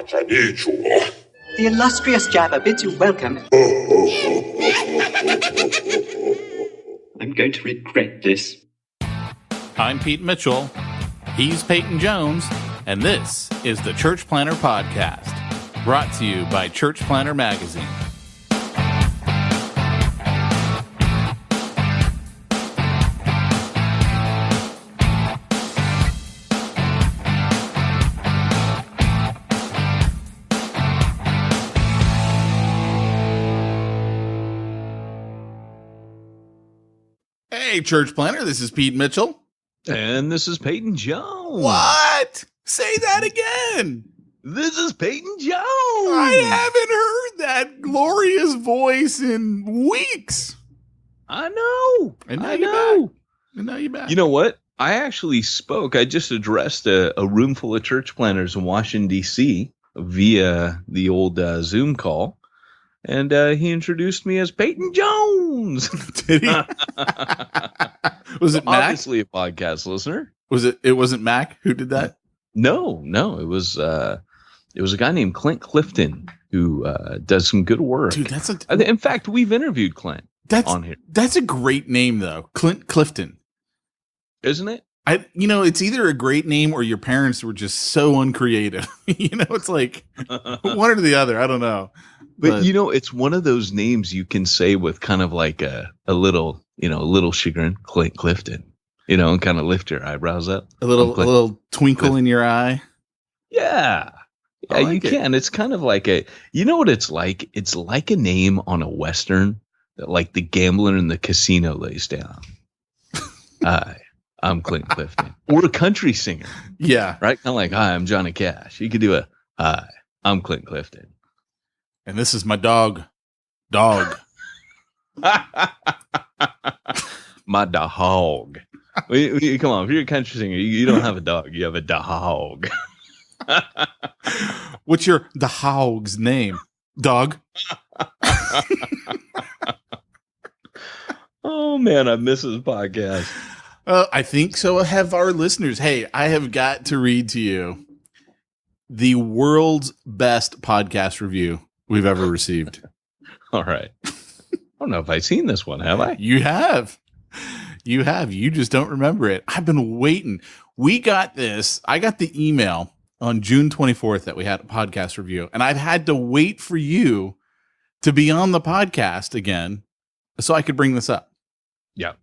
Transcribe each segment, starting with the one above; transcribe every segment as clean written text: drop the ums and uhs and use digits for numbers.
The illustrious Jabba bids you welcome. I'm going to regret this. I'm Pete Mitchell. He's Peyton Jones. And this is the Church Planter Podcast, brought to you by Church Planter Magazine. Hey, Church Planter, this is Pete Mitchell. And this is Peyton Jones. What? Say that again. This is Peyton Jones. I haven't heard that glorious voice in weeks. I know. And now you're back. You know what? I actually spoke. I just addressed a room full of church planners in Washington, D.C. via the old Zoom call. And he introduced me as Peyton Jones. Did he? Was it Mac? Obviously a podcast listener. It wasn't Mac who did that? No. It was a guy named Clint Clifton who does some good work. Dude, in fact, we've interviewed Clint on here. That's a great name though. Clint Clifton. Isn't it? It's either a great name or your parents were just so uncreative. It's like one or the other. I don't know. But it's one of those names you can say with kind of like a little chagrin, Clint Clifton, and kind of lift your eyebrows up. A little twinkle in your eye. Yeah. Yeah, you can. It's kind of like what it's like? It's like a name on a Western that like the gambler in the casino lays down. Hi, I'm Clint Clifton. Or a country singer. Yeah. Right? Kind of like, hi, I'm Johnny Cash. You could do hi, I'm Clint Clifton. And this is my dog. Dog. My dog. Come on, if you're a country singer, you don't have a dog. You have a dog. What's your dog's name? Dog. Oh, man, I miss this podcast. I think so have our listeners. Hey, I have got to read to you the world's best podcast review we've ever received. All right. I don't know if I've seen this one, have I? You have. You just don't remember it. I've been waiting. We got this. I got the email on June 24th that we had a podcast review, and I've had to wait for you to be on the podcast again so I could bring this up. Yeah.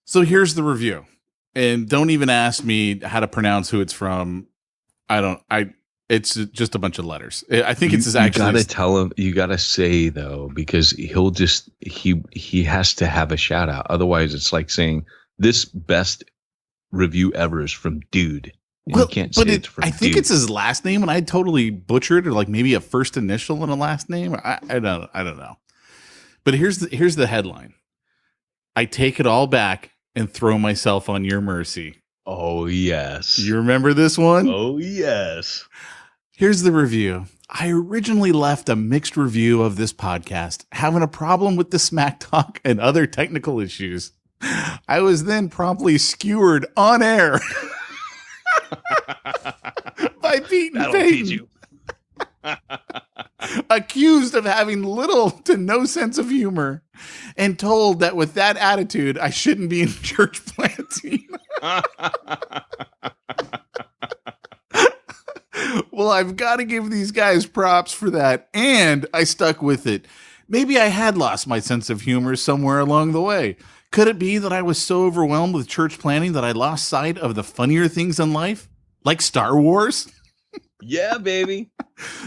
So here's the review. And don't even ask me how to pronounce who it's from. It's just a bunch of letters. I think it's actually. You gotta tell him. You gotta say though, because he'll just he has to have a shout out. Otherwise, it's like saying this best review ever is from Dude. And you can't say it's from. I think Dude. it's his last name, and I totally butchered, or like maybe a first initial and a last name. I don't know. But here's the headline. I take it all back and throw myself on your mercy. Oh yes. You remember this one? Oh yes. Here's the review. I originally left a mixed review of this podcast, having a problem with the smack talk and other technical issues. I was then promptly skewered on air by Pete and Peyton, accused of having little to no sense of humor, and told that with that attitude, I shouldn't be in church planting. Well, I've got to give these guys props for that, and I stuck with it. Maybe I had lost my sense of humor somewhere along the way. Could it be that I was so overwhelmed with church planning that I lost sight of the funnier things in life, like Star Wars? Yeah, baby.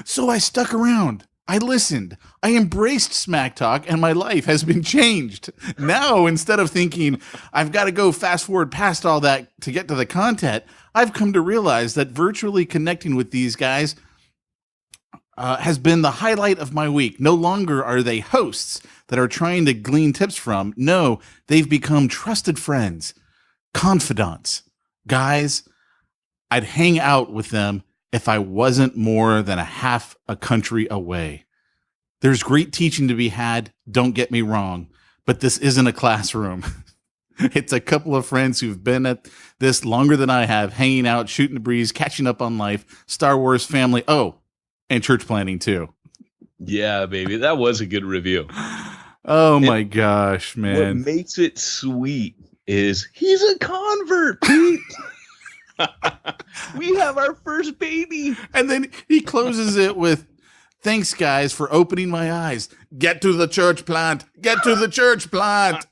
So I stuck around. I listened. I embraced smack talk, and my life has been changed. Now, instead of thinking, I've got to go fast forward past all that to get to the content, I've come to realize that virtually connecting with these guys has been the highlight of my week. No longer are they hosts that are trying to glean tips from. No, they've become trusted friends, confidants, guys. I'd hang out with them if I wasn't more than a half a country away. There's great teaching to be had, don't get me wrong, but this isn't a classroom. It's a couple of friends who've been at this longer than I have, hanging out, shooting the breeze, catching up on life, Star Wars family. Oh, and church planning too. Yeah, baby. That was a good review. Oh my gosh, man. What makes it sweet is he's a convert, Pete. We have our first baby. And then he closes it with, thanks, guys, for opening my eyes. Get to the church plant. Get to the church plant.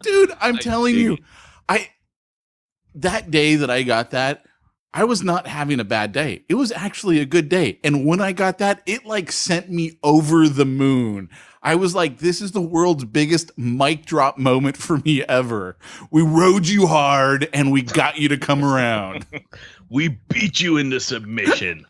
Dude, I'm telling you, that day that I got that, I was not having a bad day. It was actually a good day. And when I got that, it like sent me over the moon. I was like, this is the world's biggest mic drop moment for me ever. We rode you hard and we got you to come around. We beat you into submission.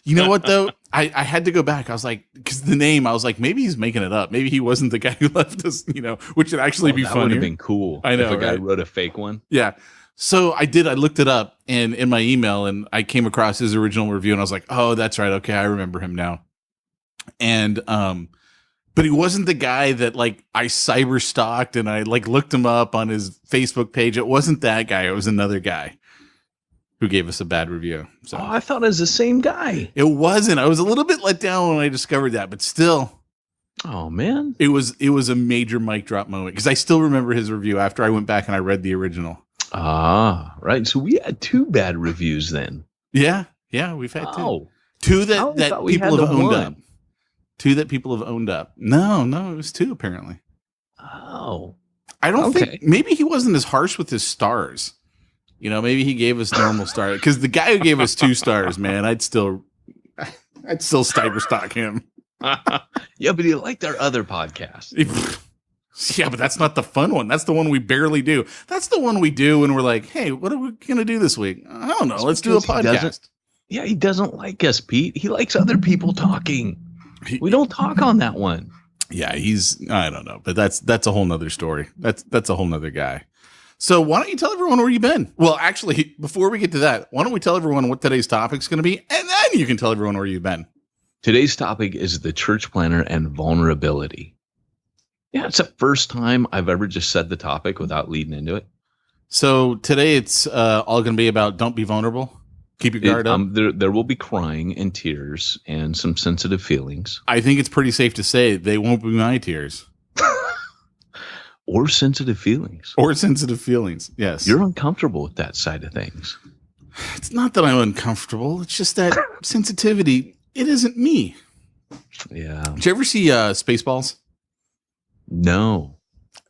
You know what, though? I had to go back. I was like, because the name, I was like, maybe he's making it up. Maybe he wasn't the guy who left us, which would actually be funny. That would have been cool. I know, if a guy right? wrote a fake one. Yeah. So I looked it up and in my email and I came across his original review and I was like, oh, that's right. Okay. I remember him now. And, but he wasn't the guy that like I cyber stalked and I like looked him up on his Facebook page. It wasn't that guy. It was another guy who gave us a bad review. So I thought it was the same guy. It wasn't. I was a little bit let down when I discovered that, but still. Oh man. It was a major mic drop moment because I still remember his review after I went back and I read the original. Ah, right. So we had 2 bad reviews then. Yeah. Yeah. We've had 2. Oh. 2 that people have owned up. 2 that people have owned up. No, it was 2 apparently. Oh. I don't think, maybe he wasn't as harsh with his stars. Maybe he gave us normal stars. Because the guy who gave us 2 stars, man, I'd still cyber stalk him. Yeah, but he liked our other podcast. Yeah, but that's not the fun one. That's the one we barely do. That's the one we do when we're like, hey, what are we going to do this week? I don't know. Let's do a podcast. He doesn't like us, Pete. He likes other people talking. We don't talk on that one. Yeah, I don't know. But that's a whole nother story. That's a whole nother guy. So why don't you tell everyone where you've been? Well, actually, before we get to that, why don't we tell everyone what today's topic's going to be? And then you can tell everyone where you've been. Today's topic is the church planner and vulnerability. Yeah, it's the first time I've ever just said the topic without leading into it. So today it's all going to be about don't be vulnerable. Keep your guard up. There will be crying and tears and some sensitive feelings. I think it's pretty safe to say they won't be my tears. Or sensitive feelings. Or sensitive feelings, yes. You're uncomfortable with that side of things. It's not that I'm uncomfortable. It's just that sensitivity, it isn't me. Yeah. Did you ever see Spaceballs? No.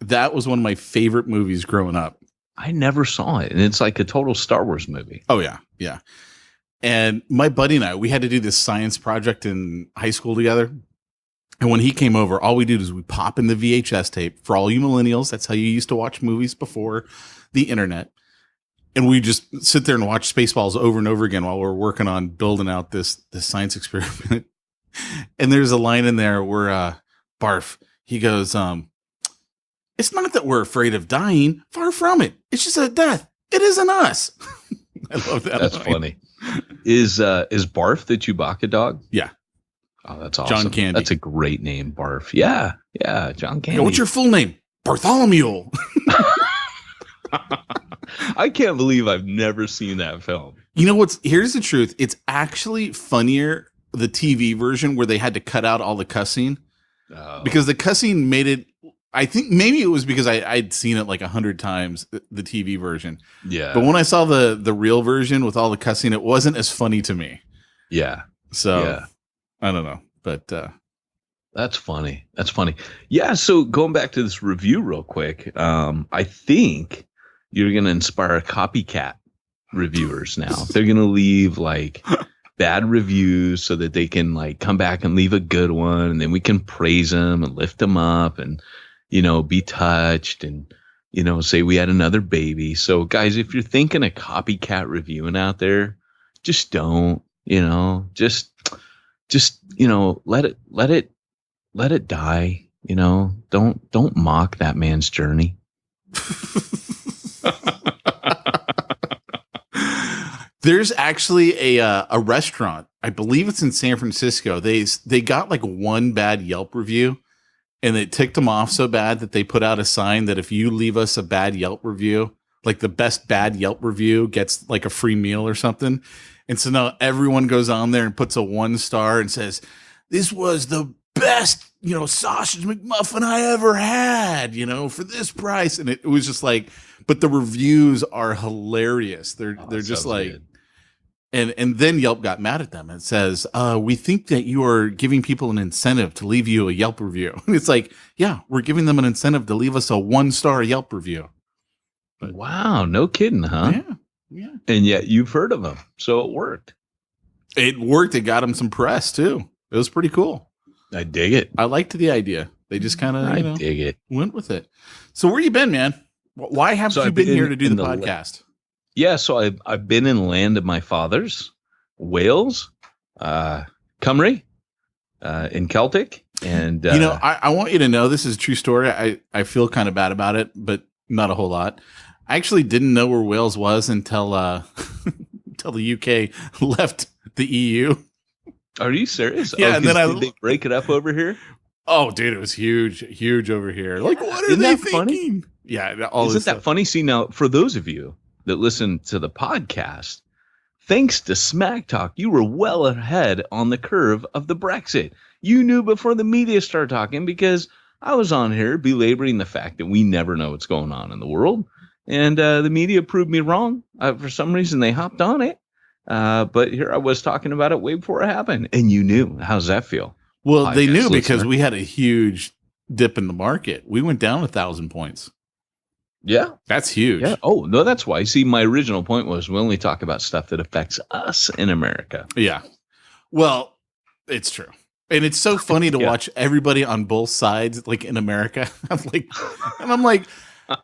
That was one of my favorite movies growing up. I never saw it. And it's like a total Star Wars movie. Oh, yeah. Yeah. And my buddy and I, we had to do this science project in high school together. And when he came over, all we did is we pop in the VHS tape. For all you millennials, that's how you used to watch movies before the internet. And we just sit there and watch Spaceballs over and over again while we're working on building out this science experiment. And there's a line in there where Barf, he goes, it's not that we're afraid of dying. Far from it. It's just a death. It isn't us. I love that. That's line. Funny. Is Barf the Chewbacca dog? Yeah. Oh, that's awesome. John Candy. That's a great name, Barf. Yeah, John Candy. What's your full name? Bartholomew. I can't believe I've never seen that film. You know here's the truth. It's actually funnier, the TV version where they had to cut out all the cussing. Because the cussing made it, I think maybe it was because I'd seen it like 100 times, the TV version. Yeah. But when I saw the real version with all the cussing, it wasn't as funny to me. Yeah. So yeah. I don't know, but that's funny. That's funny. Yeah. So going back to this review real quick, I think you're going to inspire copycat reviewers now. They're going to leave like bad reviews so that they can like come back and leave a good one, and then we can praise them and lift them up and, be touched and, say we had another baby. So guys, if you're thinking of copycat reviewing out there, just don't, just let it die. Don't mock that man's journey. There's actually a restaurant. I believe it's in San Francisco. They got like one bad Yelp review, and it ticked them off so bad that they put out a sign that if you leave us a bad Yelp review, like the best bad Yelp review gets like a free meal or something. And so now everyone goes on there and puts a 1 star and says, this was the best, sausage McMuffin I ever had, for this price. And it was just like, but the reviews are hilarious. They're just like, good. And then Yelp got mad at them and says, we think that you are giving people an incentive to leave you a Yelp review. And it's like, yeah, we're giving them an incentive to leave us a 1 star Yelp review. But, wow. No kidding, huh? Yeah. Yeah. And yet you've heard of them. So it worked. It worked. It got them some press too. It was pretty cool. I dig it. I liked the idea. They just kind of, dig it. Went with it. So where you been, man? Why haven't you been here to do the podcast? Yeah, so I've been in the land of my fathers, Wales, Cymru, in Celtic, and I want you to know this is a true story. I feel kind of bad about it, but not a whole lot. I actually didn't know where Wales was until until the UK left the EU. Are you serious? Yeah, and then did they break it up over here? Oh, dude, it was huge over here. Like, what are they thinking? Funny? Yeah, isn't that funny? See, now for those of you that listen to the podcast, thanks to Smack Talk, you were well ahead on the curve of the Brexit. You knew before the media started talking because I was on here belaboring the fact that we never know what's going on in the world. And the media proved me wrong. For some reason, they hopped on it. But here I was talking about it way before it happened. And you knew. How's that feel? Well, they knew because we had a huge dip in the market. We went down 1,000 points. Yeah. That's huge. Yeah. Oh, no, that's why. See, my original point was we only talk about stuff that affects us in America. Yeah. Well, it's true. And it's so funny to watch everybody on both sides, like in America. I'm like,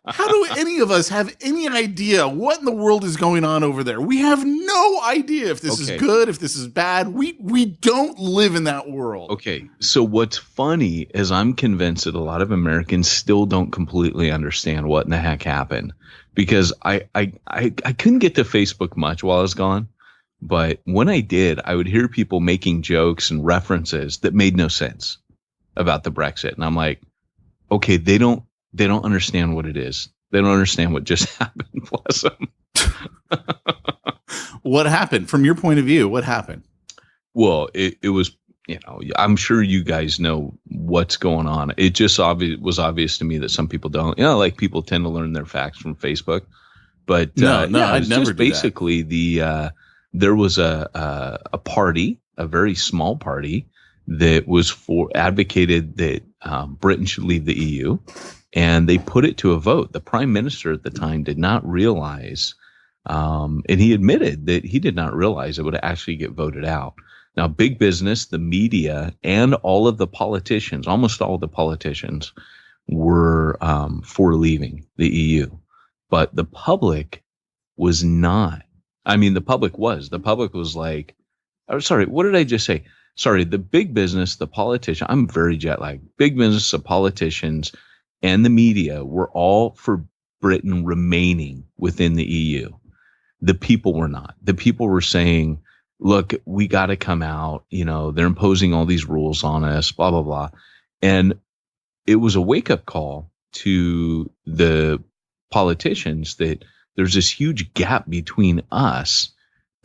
how do any of us have any idea what in the world is going on over there? We have no idea if this is good, if this is bad. We don't live in that world. Okay. So what's funny is I'm convinced that a lot of Americans still don't completely understand what in the heck happened, because I couldn't get to Facebook much while I was gone. But when I did, I would hear people making jokes and references that made no sense about the Brexit. And I'm like, okay, they don't understand what it is. They don't understand what just happened. Bless them. What happened from your point of view? What happened? Well, it was, I'm sure you guys know what's going on. It just was obvious to me that some people don't, like people tend to learn their facts from Facebook, but I'd never do basically that. There was a party, a very small party that was advocated that Britain should leave the EU. And they put it to a vote. The prime minister at the time did not realize, and he admitted that he did not realize it would actually get voted out. Now, big business, the media, and all of the politicians, almost all of the politicians, were for leaving the EU. But the public was not. I mean, the public was. The public was like, oh, sorry, what did I just say? Sorry, the big business, the politician, I'm very jet lagged. Big business, the politicians, and the media were all for Britain remaining within the EU. The people were not. The people were saying, look, we got to come out. They're imposing all these rules on us, blah, blah, blah. And it was a wake-up call to the politicians that there's this huge gap between us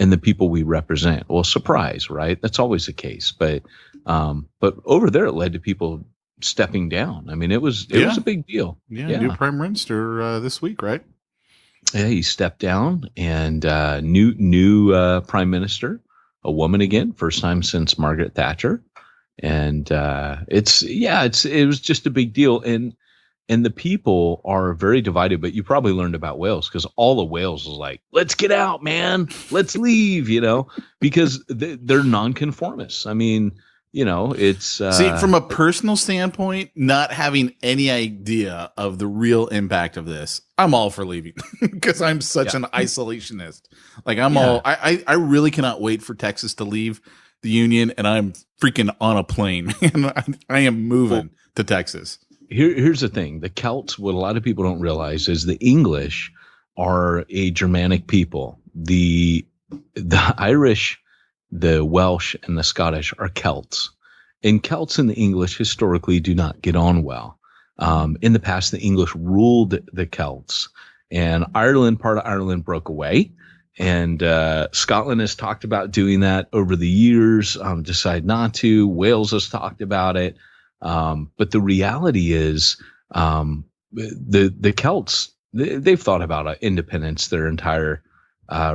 and the people we represent. Well, surprise, right? That's always the case. But over there, it led to people stepping down. I mean, it was a big deal. Yeah. New prime minister this week, right? Yeah, he stepped down, and new prime minister, a woman again, first time since Margaret Thatcher, and it was just a big deal, and the people are very divided. But you probably learned about Wales because all of Wales was like, "Let's get out, man, let's leave," because they're nonconformists. I mean, it's see, from a personal standpoint, not having any idea of the real impact of this, I'm all for leaving because I'm such an isolationist. Like I really cannot wait for Texas to leave the union, and I'm freaking on a plane and I am moving to Texas. Here's the thing. The Celts, what a lot of people don't realize is the English are a Germanic people. The Irish, the Welsh, and the Scottish are Celts. and Celts and the English historically do not get on well. In the past, the English ruled the Celts, and part of Ireland broke away. And Scotland has talked about doing that over the years, decided not to. Wales has talked about it. But the reality is the Celts, they've thought about independence their entire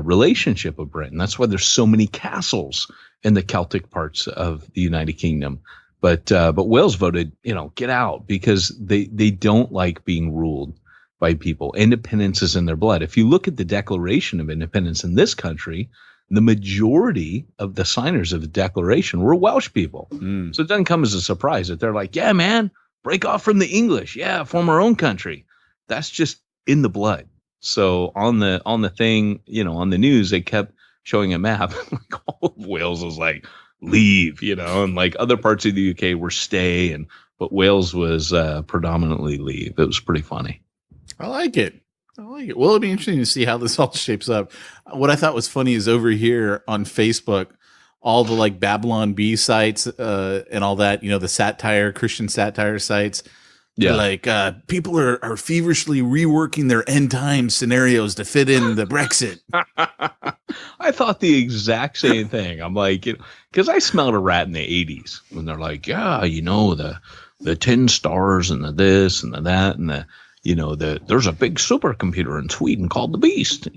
relationship with Britain. That's why there's so many castles in the Celtic parts of the United Kingdom. But Wales voted, get out, because they don't like being ruled by people. Independence is in their blood. If you look at the Declaration of Independence in this country, the majority of the signers of the Declaration were Welsh people. So it doesn't come as a surprise that they're like, yeah, man, break off from the English. Yeah, form our own country. That's just in the blood. So on the thing, on the news, they kept showing a map. Like all of Wales was like, leave, and like other parts of the UK were stay, but Wales was predominantly leave. It was pretty funny. I like it. Well, it'll be interesting to see how this all shapes up. What I thought was funny is over here on Facebook, all the like Babylon Bee sites and all that, the Christian satire sites. Yeah. Like people are feverishly reworking their end time scenarios to fit in the Brexit. I thought the exact same thing. I'm like, because I smelled a rat in the 80s when they're like, yeah, the 10 stars and the this and the that and the, there's a big supercomputer in Sweden called the Beast.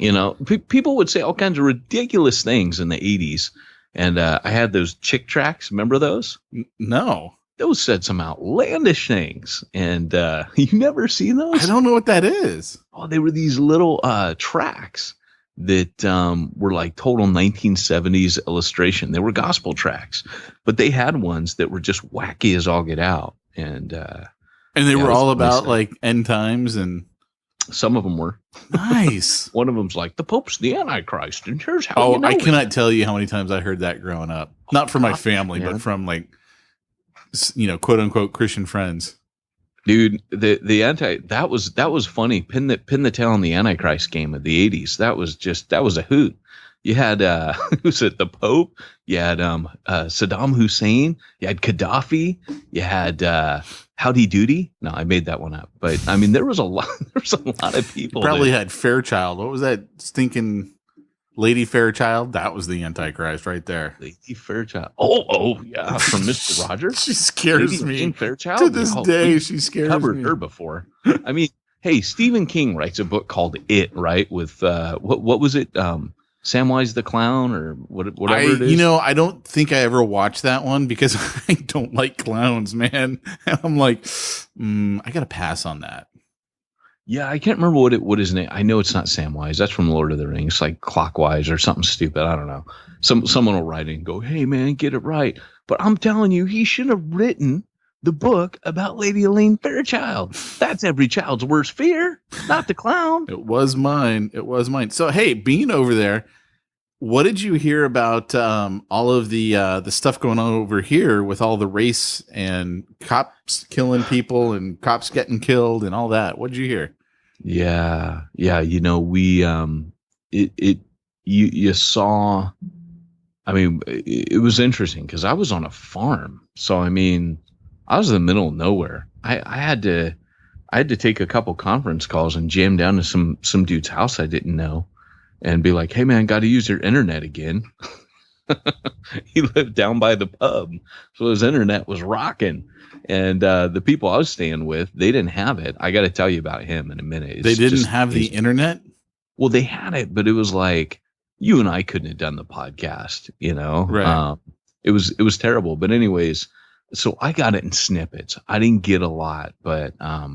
People would say all kinds of ridiculous things in the 80s. And I had those chick tracks. Remember those? No. Those said some outlandish things. And you never seen those? I don't know what that is. Oh, they were these little tracks that were like total 1970s illustration. They were gospel tracks. But they had ones that were just wacky as all get out. And they were all about like end times, and some of them were. Nice. One of them's like, the Pope's the Antichrist, and here's how. I cannot tell you how many times I heard that growing up. Not from my family, but from like, quote unquote Christian friends. Dude, that was funny. Pin the tail on the Antichrist game of the 80s. That was a hoot. You had who's it? The Pope. You had Saddam Hussein. You had Gaddafi. You had Howdy Doody. No, I made that one up. But I mean, there was a lot of people. You probably had Fairchild. What was that stinking Lady Fairchild? That was the Antichrist right there. Lady Fairchild. Oh yeah, from Mr. Rogers. She scares me. Fairchild. To this day, she scares me. Covered her before. I mean, hey, Stephen King writes a book called It, right? With what was it? Samwise the Clown or whatever it is. I don't think I ever watched that one because I don't like clowns, man. And I'm like, I got to pass on that. Yeah, I can't remember what his name. I know it's not Samwise. That's from Lord of the Rings, like Clockwise or something stupid. I don't know. Someone will write it and go, hey, man, get it right. But I'm telling you, he should have written the book about Lady Elaine Fairchild. That's every child's worst fear, not the clown. It was mine. So, hey, Bean over there, what did you hear about all of the stuff going on over here with all the race and cops killing people and cops getting killed and all that? What did you hear? Yeah. We you saw. I mean, it was interesting because I was on a farm, so I mean, I was in the middle of nowhere. I had to take a couple conference calls and jam down to some dude's house I didn't know and be like, hey man, got to use your internet again. He lived down by the pub, so his internet was rocking. And the people I was staying with, they didn't have it. I got to tell you about him in a minute. They didn't have the internet? Well, they had it, but it was like you and I couldn't have done the podcast, Right. It was terrible. But anyways, so I got it in snippets. I didn't get a lot, but I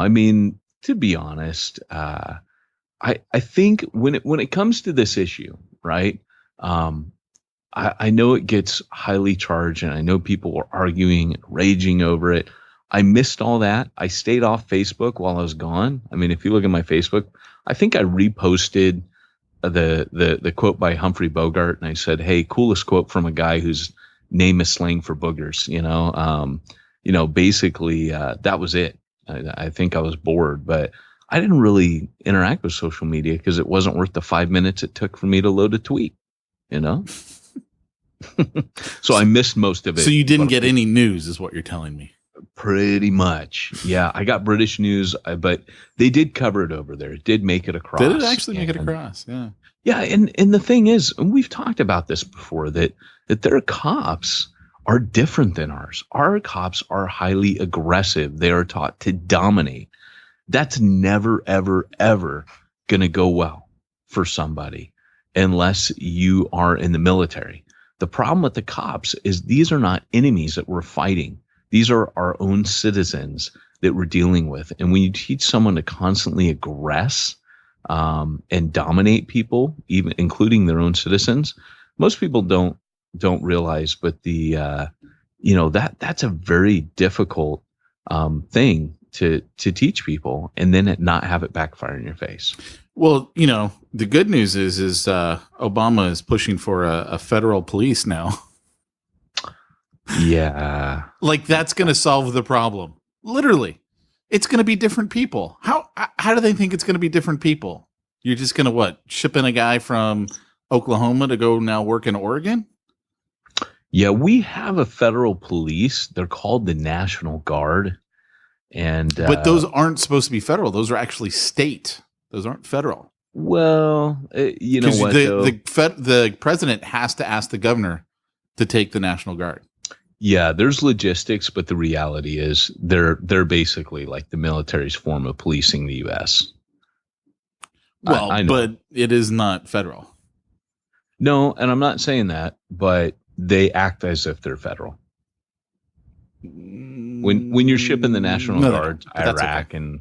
mean, to be honest, I think when it comes to this issue, right? I know it gets highly charged, and I know people were arguing and raging over it. I missed all that. I stayed off Facebook while I was gone. I mean, if you look at my Facebook, I think I reposted the quote by Humphrey Bogart, and I said, "Hey, coolest quote from a guy whose name is slang for boogers." Basically, that was it. I think I was bored, but I didn't really interact with social media because it wasn't worth the 5 minutes it took for me to load a tweet. So I missed most of it. So you didn't get any news, is what you're telling me. Pretty much. Yeah, I got British news, but they did cover it over there. It did make it across. Did it actually make it across? Yeah. Yeah, and the thing is, and we've talked about this before, that their cops are different than ours. Our cops are highly aggressive. They are taught to dominate. That's never, ever, ever going to go well for somebody unless you are in the military. The problem with the cops is these are not enemies that we're fighting. These are our own citizens that we're dealing with. And when you teach someone to constantly aggress and dominate people, even including their own citizens, most people don't realize, but that's a very difficult thing to teach people, and then not have it backfire in your face. Well, the good news is Obama is pushing for a federal police now. Yeah. Like, that's going to solve the problem. Literally. It's going to be different people. How do they think it's going to be different people? You're just going to ship in a guy from Oklahoma to go now work in Oregon? Yeah, we have a federal police. They're called the National Guard. But those aren't supposed to be federal. Those are actually state. Those aren't federal. Well, you know what? The president has to ask the governor to take the National Guard. Yeah, there's logistics, but the reality is they're basically like the military's form of policing the U.S. Well, I know. But it is not federal. No, and I'm not saying that, but they act as if they're federal. When you're shipping the National Guard to Iraq, okay. And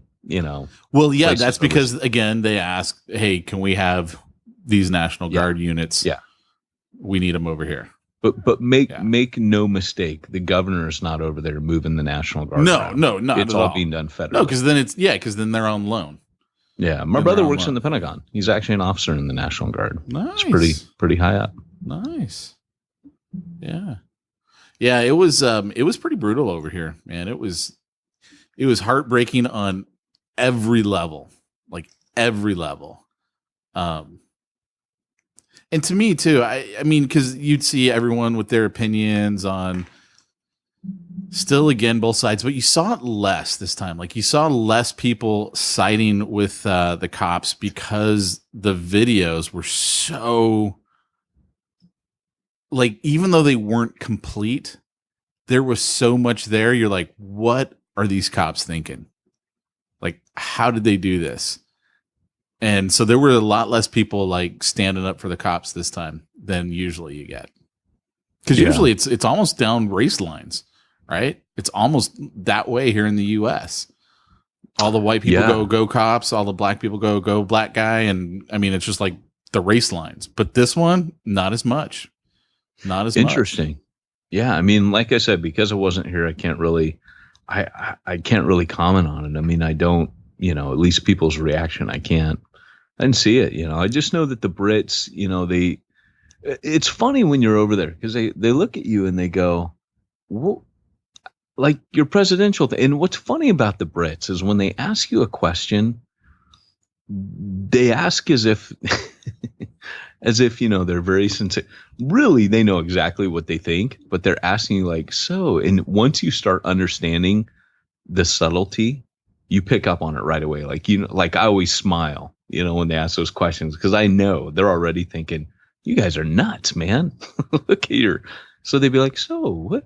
well, yeah, that's because again they ask, hey, can we have these National Guard units? Yeah, we need them over here. But make no mistake, the governor is not over there moving the National Guard. No, not it's at all being done federally. No, because then they're on loan. Yeah, my brother works in the Pentagon. He's actually an officer in the National Guard. Nice, it's pretty high up. Nice. Yeah. Yeah, it was pretty brutal over here, man. It was heartbreaking on every level, like every level. And to me too, I mean, because you'd see everyone with their opinions on still again both sides, but you saw it less this time. Like you saw less people siding with the cops because the videos were so. Like, even though they weren't complete, there was so much there. You're like, what are these cops thinking? Like, how did they do this? And so there were a lot less people like standing up for the cops this time than usually you get. Because usually it's almost down race lines, right? It's almost that way here in the U.S. All the white people go cops. All the black people go black guy. And I mean, it's just like the race lines. But this one, not as much. Not as interesting. much. Yeah, I mean, like I said, because I wasn't here, I can't really comment on it. I mean, I don't, at least people's reaction, I didn't see it. I just know that the Brits, it's funny when you're over there because they look at you and they go, well, like your presidential thing. And what's funny about the Brits is when they ask you a question, they ask as if they're very sincere. Really, they know exactly what they think, but they're asking you like, so, and once you start understanding the subtlety, you pick up on it right away. Like, like I always smile, when they ask those questions, because I know they're already thinking, you guys are nuts, man. Look at so they'd be like, so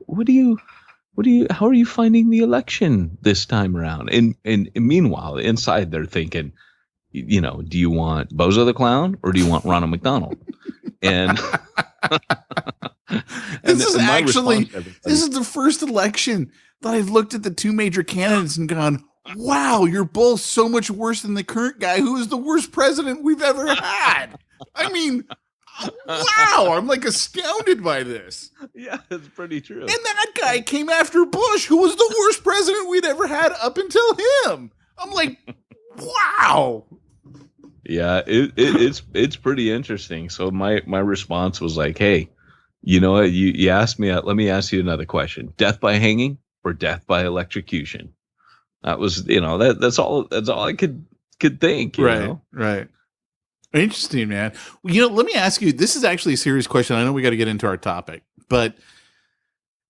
how are you finding the election this time around? And meanwhile, inside they're thinking, do you want Bozo the Clown or do you want Ronald McDonald? And this is the first election that I've looked at the two major candidates and gone, wow, you're both so much worse than the current guy who is the worst president we've ever had. I mean, wow, I'm like astounded by this. Yeah, it's pretty true. And that guy came after Bush, who was the worst president we'd ever had up until him. I'm like, wow. Yeah, it's pretty interesting. So my response was like, hey, you know what? You asked me. Let me ask you another question: death by hanging or death by electrocution? That was, that's all I could think. Right. Interesting, man. Let me ask you. This is actually a serious question. I know we got to get into our topic, But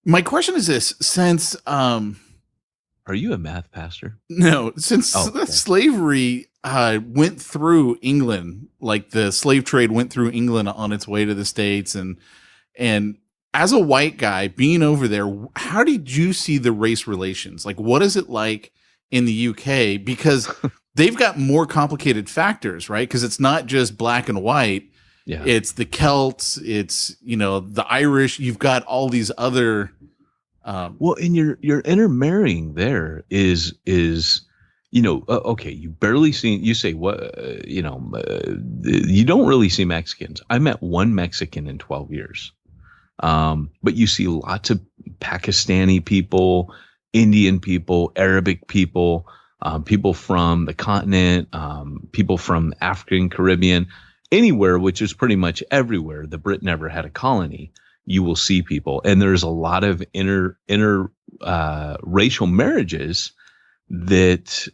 my question is this: since are you a math pastor? No, since okay. slavery went through England, like the slave trade went through England on its way to the States, and as a white guy being over there, how did you see the race relations? Like, what is it like in the UK? Because they've got more complicated factors, right? Because it's not just black and white. Yeah. It's the Celts, it's, the Irish. You've got all these other. Well, and your intermarrying there is okay. You barely see. You say what? You don't really see Mexicans. I met one Mexican in 12 years, but you see lots of Pakistani people, Indian people, Arabic people, people from the continent, people from African, Caribbean, anywhere, which is pretty much everywhere. The Brit never had a colony. You will see people, and there's a lot of inter racial marriages that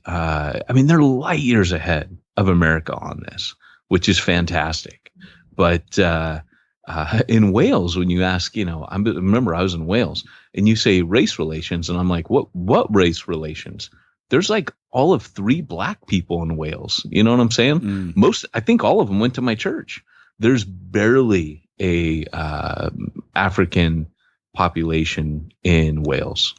they're light years ahead of America on this, which is fantastic. But in Wales, when you ask, I remember I was in Wales, and you say race relations, and I'm like, what race relations? There's like all of 3 black people in Wales. You know what I'm saying? I think all of them went to my church. There's barely a African population in Wales.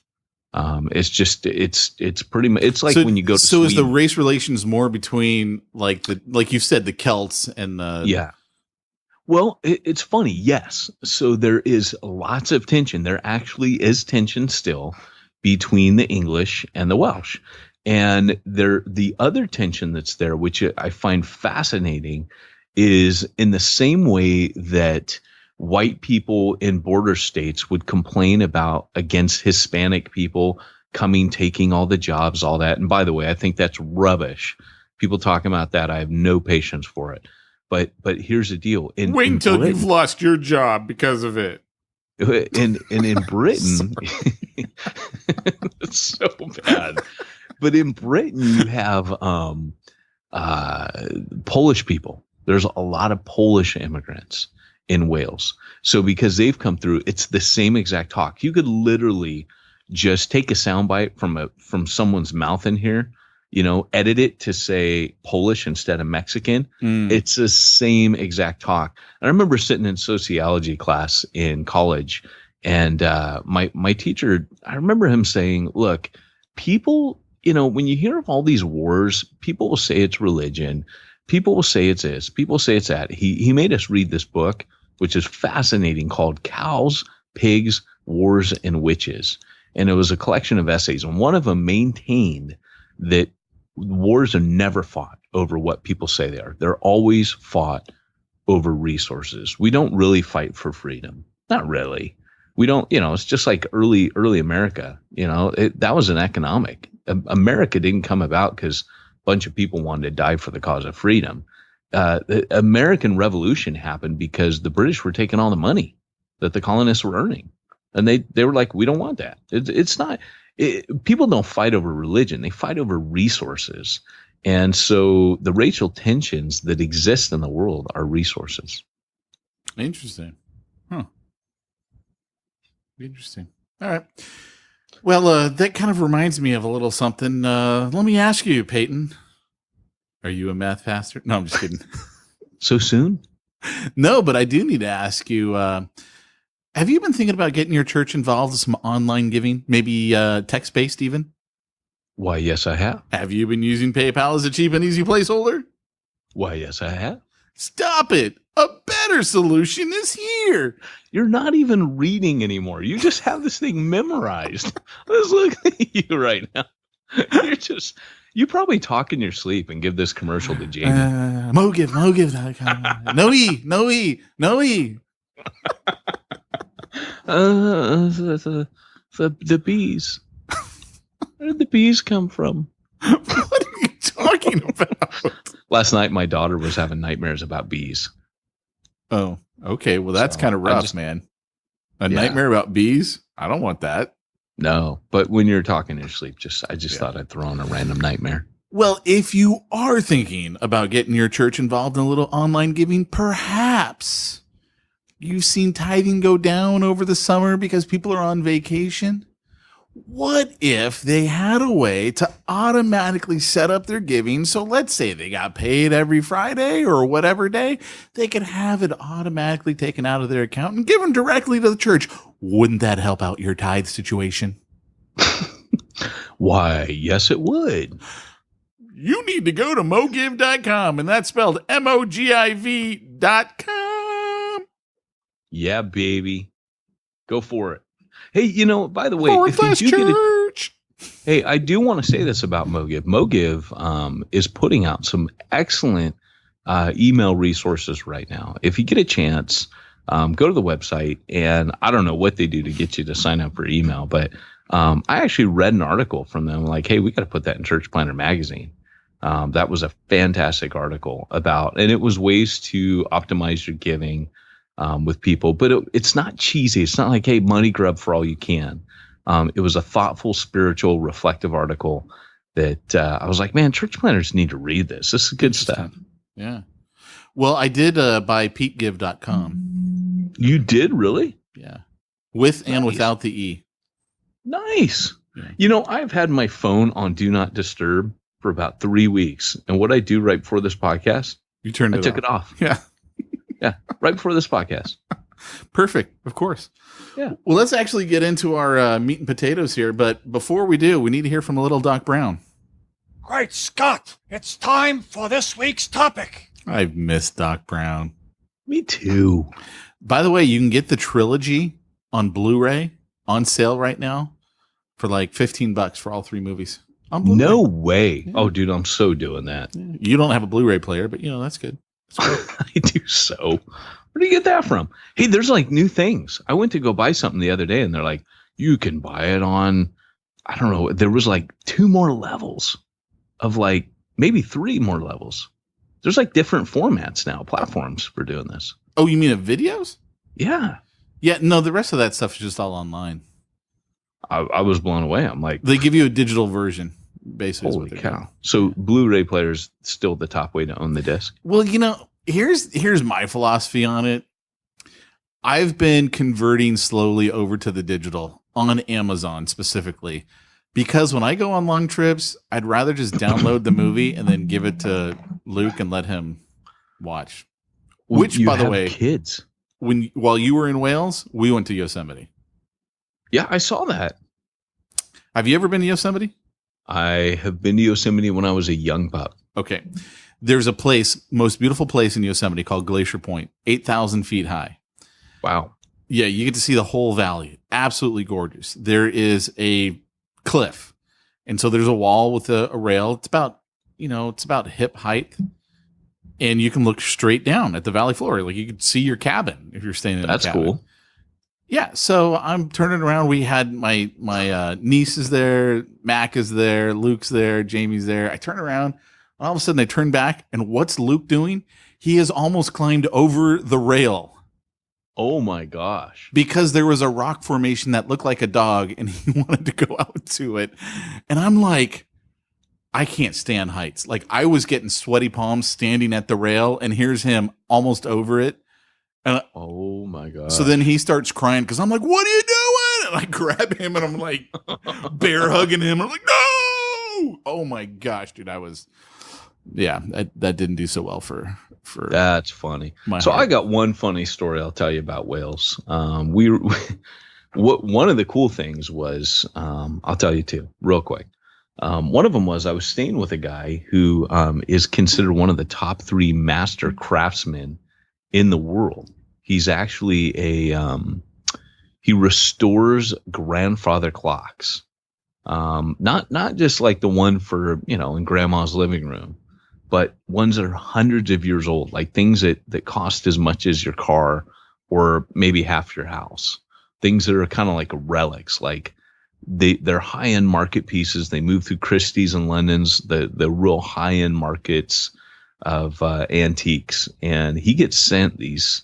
It's just it's pretty much it's like when you go to Sweden. Is the race relations more between like you said, the Celts and the Yeah. Well, it's funny, yes. So there is lots of tension. There actually is tension still between the English and the Welsh. And the other tension that's there, which I find fascinating, is in the same way that white people in border states would complain against Hispanic people coming, taking all the jobs, all that. And by the way, I think that's rubbish. People talking about that, I have no patience for it. But here's the deal. Wait until you've lost your job because of it. And in Britain, it's so bad. But in Britain, you have Polish people. There's a lot of Polish immigrants in Wales. So because they've come through, it's the same exact talk. You could literally just take a soundbite from someone's mouth in here, edit it to say Polish instead of Mexican. It's the same exact talk. And I remember sitting in sociology class in college, and my teacher, I remember him saying, look, people, when you hear of all these wars, people will say it's religion. People will say it's this. People say it's that. He made us read this book, which is fascinating, called Cows, Pigs, Wars, and Witches. And it was a collection of essays. And one of them maintained that wars are never fought over what people say they are. They're always fought over resources. We don't really fight for freedom. Not really. We don't, it's just like early America, that was an economic. America didn't come about because bunch of people wanted to die for the cause of freedom. The American Revolution happened because the British were taking all the money that the colonists were earning. And they were like, we don't want that. People don't fight over religion. They fight over resources. And so the racial tensions that exist in the world are resources. Interesting. Huh. Interesting. All right. Well, that kind of reminds me of a little something. Let me ask you, Peyton. Are you a math pastor? No, I'm just kidding. So soon? No, but I do need to ask you, have you been thinking about getting your church involved in some online giving? Maybe text-based even? Why, yes, I have. Have you been using PayPal as a cheap and easy placeholder? Why, yes, I have. Stop it. A better solution is here. You're not even reading anymore. You just have this thing memorized. Let's look at you right now. You probably talk in your sleep and give this commercial to Jamie. Mogive. No E. The bees. Where did the bees come from? What are you talking about? Last night, my daughter was having nightmares about bees. Oh, okay. Well, that's kind of rough, man. Nightmare about bees? I don't want that. No, but when you're talking in your sleep, I just thought I'd throw in a random nightmare. Well, if you are thinking about getting your church involved in a little online giving, perhaps You've seen tithing go down over the summer because people are on vacation. What if they had a way to automatically set up their giving? So let's say they got paid every Friday or whatever day, they could have it automatically taken out of their account and given directly to the church. Wouldn't that help out your tithe situation? Why, yes, it would. You need to go to mogive.com, and that's spelled mogiv.com. Yeah, baby. Go for it. Hey, by the way, if you do hey, I do want to say this about MoGive. MoGive is putting out some excellent email resources right now. If you get a chance, go to the website, and I don't know what they do to get you to sign up for email, but I actually read an article from them like, hey, we got to put that in Church Planter Magazine. That was a fantastic article and it was ways to optimize your giving with people, but it's not cheesy. It's not like, hey, money grub for all you can. It was a thoughtful, spiritual, reflective article that I was like, man, church planners need to read this. This is good stuff. Yeah. Well, I did buy PeteGive.com. You did, really? Yeah. With and without the E. Nice. Yeah. I've had my phone on Do Not Disturb for about 3 weeks. And what I do right before this podcast, I took it off. Yeah. Yeah. Right before this podcast. Perfect. Of course. Yeah. Well, let's actually get into our meat and potatoes here. But before we do, we need to hear from a little Doc Brown. Great Scott! It's time for this week's topic. I've missed Doc Brown. Me too. By the way, you can get the trilogy on Blu-ray on sale right now for like $15 for all 3 movies. No way. Yeah. Oh, dude, I'm so doing that. Yeah. You don't have a Blu-ray player, but that's good. I do so. Where do you get that from? Hey, there's like new things. I went to go buy something the other day and they're like, you can buy it on, I don't know. There was like 2 more levels of like maybe 3 more levels. There's like different formats now, platforms for doing this. Oh, you mean of videos? Yeah. Yeah. No, the rest of that stuff is just all online. I was blown away. I'm like, they give you a digital version. Basically, holy cow! So Blu-ray players still the top way to own the disc. Well, here's my philosophy on it. I've been converting slowly over to the digital on Amazon specifically because when I go on long trips, I'd rather just download the movie and then give it to Luke and let him watch. Which, by the way, kids. While you were in Wales, we went to Yosemite. Yeah, I saw that. Have you ever been to Yosemite? I have been to Yosemite when I was a young pup. Okay. There's a most beautiful place in Yosemite called Glacier Point, 8,000 feet high. Wow. Yeah, you get to see the whole valley. Absolutely gorgeous. There is a cliff. And so there's a wall with a rail. It's about hip height. And you can look straight down at the valley floor. Like you could see your cabin if you're staying in the cabin. That's cool. Yeah, so I'm turning around. We had my niece is there, Mac is there, Luke's there, Jamie's there. I turn around, and all of a sudden I turn back, and what's Luke doing? He has almost climbed over the rail. Oh my gosh. Because there was a rock formation that looked like a dog, and he wanted to go out to it. And I'm like, I can't stand heights. Like I was getting sweaty palms standing at the rail, and here's him almost over it. And oh my god! So then he starts crying because I'm like, "What are you doing?" And I grab him and I'm like, bear hugging him. I'm like, "No!" Oh my gosh, dude! That didn't do so well for. That's funny. So I got one funny story I'll tell you about Wales. One of the cool things was I'll tell you 2 real quick. One of them was I was staying with a guy who is considered one of the top 3 master craftsmen in the world. He's actually he restores grandfather clocks. Not just like the one for, in grandma's living room, but ones that are hundreds of years old, like things that cost as much as your car or maybe half your house. Things that are kind of like relics, like they're high-end market pieces. They move through Christie's and London's, the real high-end markets of antiques, and he gets sent these.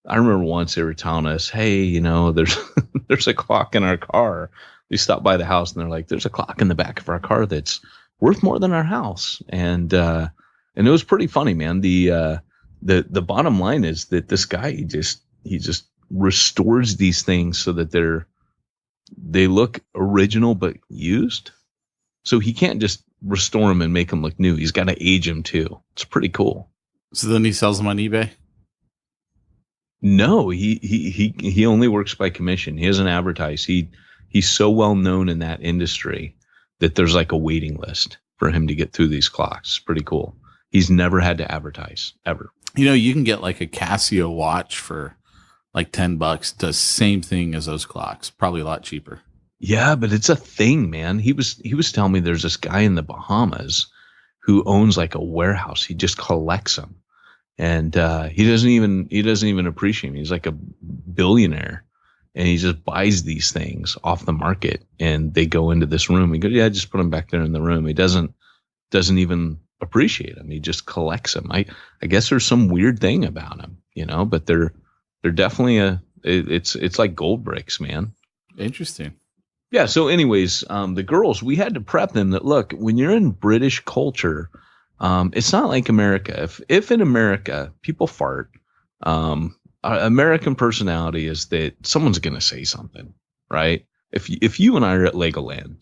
I remember once they were telling us, hey, there's a clock in our car. We stopped by the house and they're like, there's a clock in the back of our car that's worth more than our house. And it was pretty funny, man. The bottom line is that this guy, restores these things so that they look original but used. So he can't just restore them and make them look new. He's got to age them too. It's pretty cool. So then he sells them on eBay? No, he only works by commission. He doesn't advertise. He's so well known in that industry that there's like a waiting list for him to get through these clocks. It's pretty cool. He's never had to advertise ever. You know, you can get like a Casio watch for like $10. Does same thing as those clocks. Probably a lot cheaper. Yeah, but it's a thing, man. He was telling me there's this guy in the Bahamas who owns like a warehouse. He just collects them, and he doesn't even appreciate them. He's like a billionaire, and he just buys these things off the market, and they go into this room. He goes, "Yeah, just put them back there in the room." He doesn't even appreciate them. He just collects them. I guess there's some weird thing about them, you know. But they're definitely it's like gold bricks, man. Interesting. Yeah. So anyways, the girls, we had to prep them that, look, when you're in British culture, it's not like America. If in America people fart, American personality is that someone's going to say something, right? If you and I are at Legoland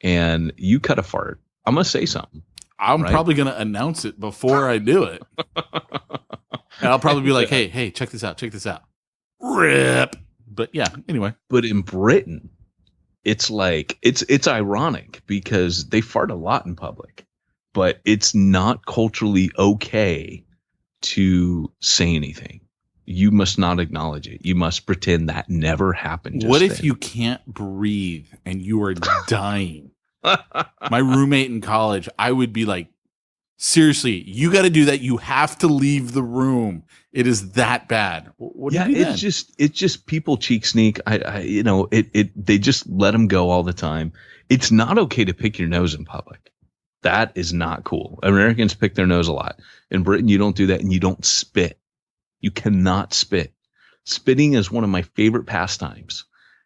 and you cut a fart, I'm going to say something. I'm probably going to announce it before I do it. And I'll probably be like, hey, check this out. Rip. But yeah, anyway. But in Britain, it's like, it's ironic because they fart a lot in public, but it's not culturally okay to say anything. You must not acknowledge it. You must pretend that never happened. What if you can't breathe and you are dying? My roommate in college, I would be like, seriously, you got to do that. You have to leave the room. It is that bad. What do you do then? It's just people cheek sneak. They just let them go all the time. It's not okay to pick your nose in public. That is not cool. Americans pick their nose a lot. In Britain, you don't do that, and you don't spit. You cannot spit. Spitting is one of my favorite pastimes.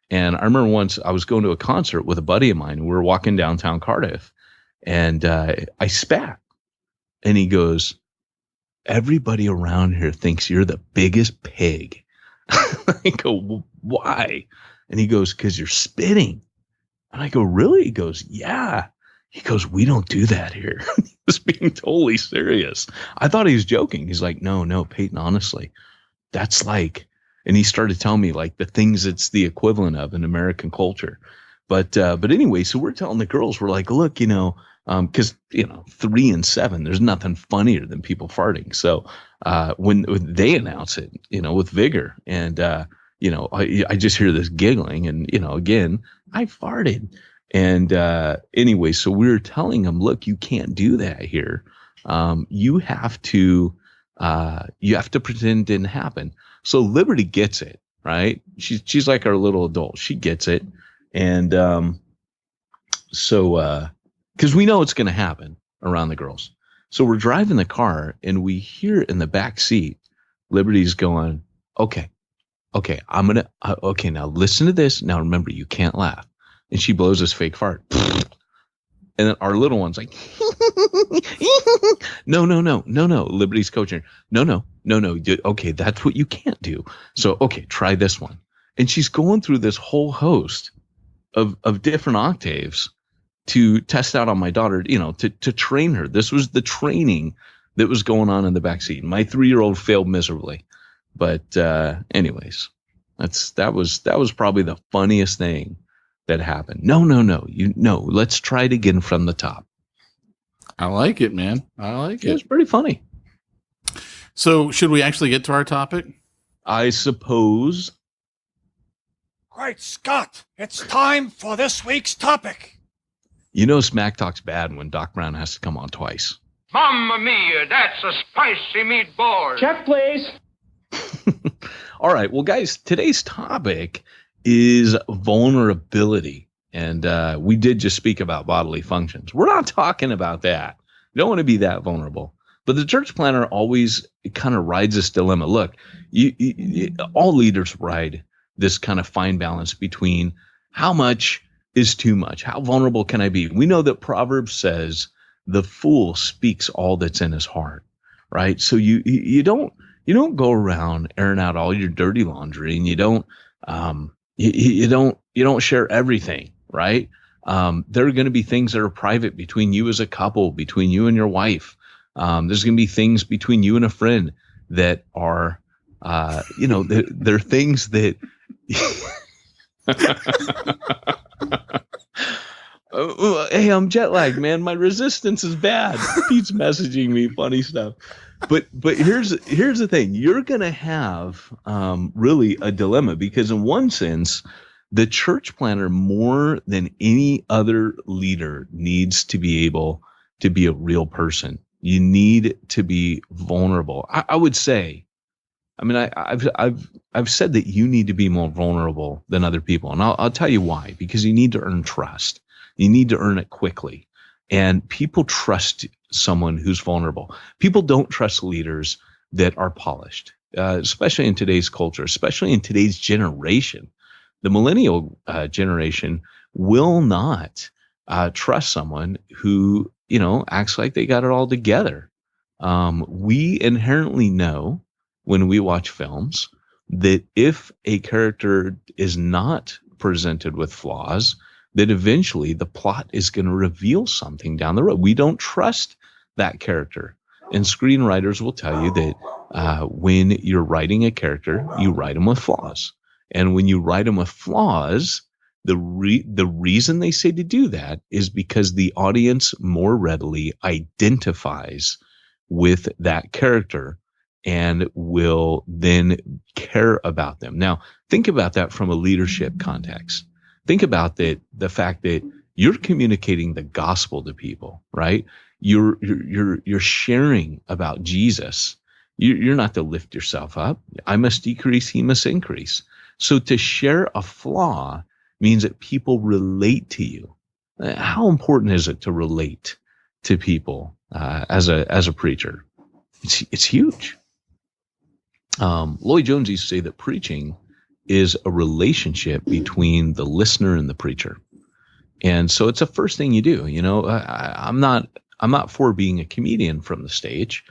And I remember once I was going to a concert with a buddy of mine, and we were walking downtown Cardiff, and I spat. And he goes, "Everybody around here thinks you're the biggest pig." I go, "Well, why?" And he goes, "'Cause you're spitting." And I go, "Really?" He goes, "Yeah." He goes, "We don't do that here." He was being totally serious. I thought he was joking. He's like, no, Peyton, honestly, that's like, and he started telling me like the things it's the equivalent of in American culture. But anyway, so we're telling the girls, we're like, look, because 3 and 7, there's nothing funnier than people farting. So when they announce it, with vigor, and I just hear this giggling, and again, I farted. And anyway, so we were telling them, look, you can't do that here. You have to pretend it didn't happen. So Liberty gets it, right? She's like our little adult. She gets it, and because we know it's going to happen around the girls. So we're driving the car, and we hear in the back seat, Liberty's going, okay, now listen to this. Now remember, you can't laugh. And she blows this fake fart. And then our little one's like, no. Liberty's coaching her. No. Okay, that's what you can't do. So, okay, try this one. And she's going through this whole host of different octaves to test out on my daughter, to train her. This was the training that was going on in the backseat. My 3-year-old failed miserably. But anyways, that was probably the funniest thing that happened. No. Let's try it again from the top. I like it, man. I like it. It was pretty funny. So should we actually get to our topic? I suppose. Great Scott! It's time for this week's topic. Smack Talk's bad when Doc Brown has to come on twice. Mamma mia, that's a spicy meatball. Check, please. All right. Well, guys, today's topic is vulnerability. And we did just speak about bodily functions. We're not talking about that. You don't want to be that vulnerable. But the church planner always kind of rides this dilemma. Look, all leaders ride this kind of fine balance between how much is too much. How vulnerable can I be? We know that Proverbs says the fool speaks all that's in his heart, right? So you don't You don't go around airing out all your dirty laundry, and you don't you don't share everything, right? There are going to be things that are private between you as a couple, between you and your wife. There's going to be things between you and a friend that are, they're things that. Hey, I'm jet lagged, man. My resistance is bad. Pete's messaging me funny stuff. But here's the thing. You're going to have really a dilemma, because in one sense, the church planner, more than any other leader, needs to be able to be a real person. You need to be vulnerable. I would say, I mean, I've said that you need to be more vulnerable than other people, and I'll tell you why. Because you need to earn trust. You need to earn it quickly, and people trust someone who's vulnerable. People don't trust leaders that are polished, especially in today's culture, especially in today's generation. The millennial generation will not trust someone who, acts like they got it all together. We inherently know when we watch films that if a character is not presented with flaws, that eventually the plot is going to reveal something down the road. We don't trust that character. And screenwriters will tell you that when you're writing a character, you write them with flaws. And when you write them with flaws, the reason they say to do that is because the audience more readily identifies with that character and will then care about them. Now, think about that from a leadership context. Think about the fact that you're communicating the gospel to people, right? You're sharing about Jesus. You're not to lift yourself up. I must decrease, he must increase. So to share a flaw means that people relate to you. How important is it to relate to people as a preacher? It's huge. Lloyd Jones used to say that preaching is a relationship between the listener and the preacher. And so it's the first thing you do. I'm not for being a comedian from the stage,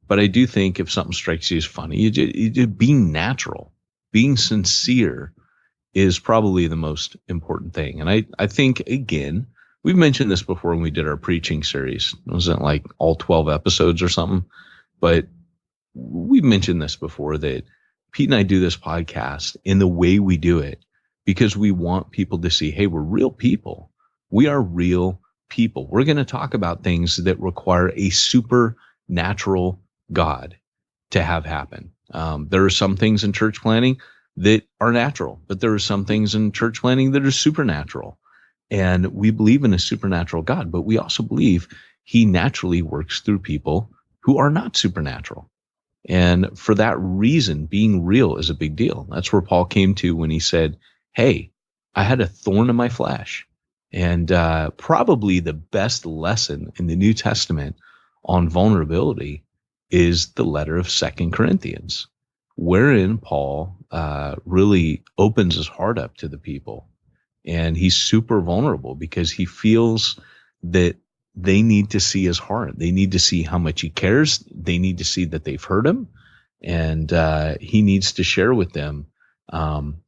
but I do think if something strikes you as funny, you being natural, being sincere is probably the most important thing. And I think, again, we've mentioned this before when we did our preaching series. It wasn't like all 12 episodes or something, but we've mentioned this before, that Pete and I do this podcast in the way we do it because we want people to see, hey, we're real people. We are real people. We're going to talk about things that require a supernatural God to have happen. There are some things in church planning that are natural, but there are some things in church planning that are supernatural. And we believe in a supernatural God, but we also believe he naturally works through people who are not supernatural. And for that reason, being real is a big deal. That's where Paul came to when he said, hey, I had a thorn in my flesh. And probably the best lesson in the New Testament on vulnerability is the letter of 2 Corinthians, wherein Paul really opens his heart up to the people. And he's super vulnerable because he feels that they need to see his heart. They need to see how much he cares. They need to see that they've heard him. And he needs to share with them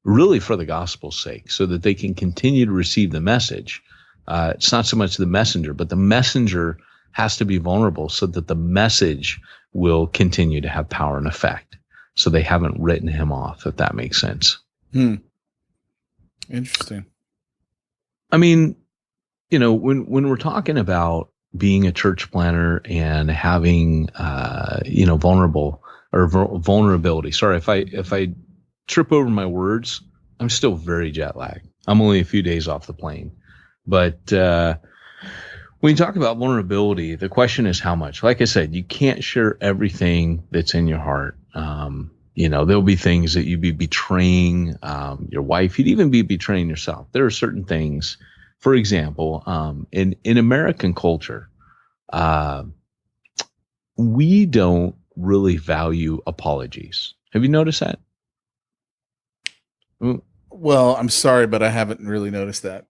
really for the gospel's sake so that they can continue to receive the message. It's not so much the messenger, but the messenger has to be vulnerable so that the message will continue to have power and effect. So they haven't written him off, if that makes sense. Interesting. I mean, when we're talking about being a church planner and having, vulnerability. Sorry, if I trip over my words, I'm still very jet lagged. I'm only a few days off the plane. But when you talk about vulnerability, the question is how much. Like I said, you can't share everything that's in your heart. There'll be things that you'd be betraying your wife. You'd even be betraying yourself. There are certain things. For example, in American culture, we don't really value apologies. Have you noticed that? Well, I'm sorry, but I haven't really noticed that.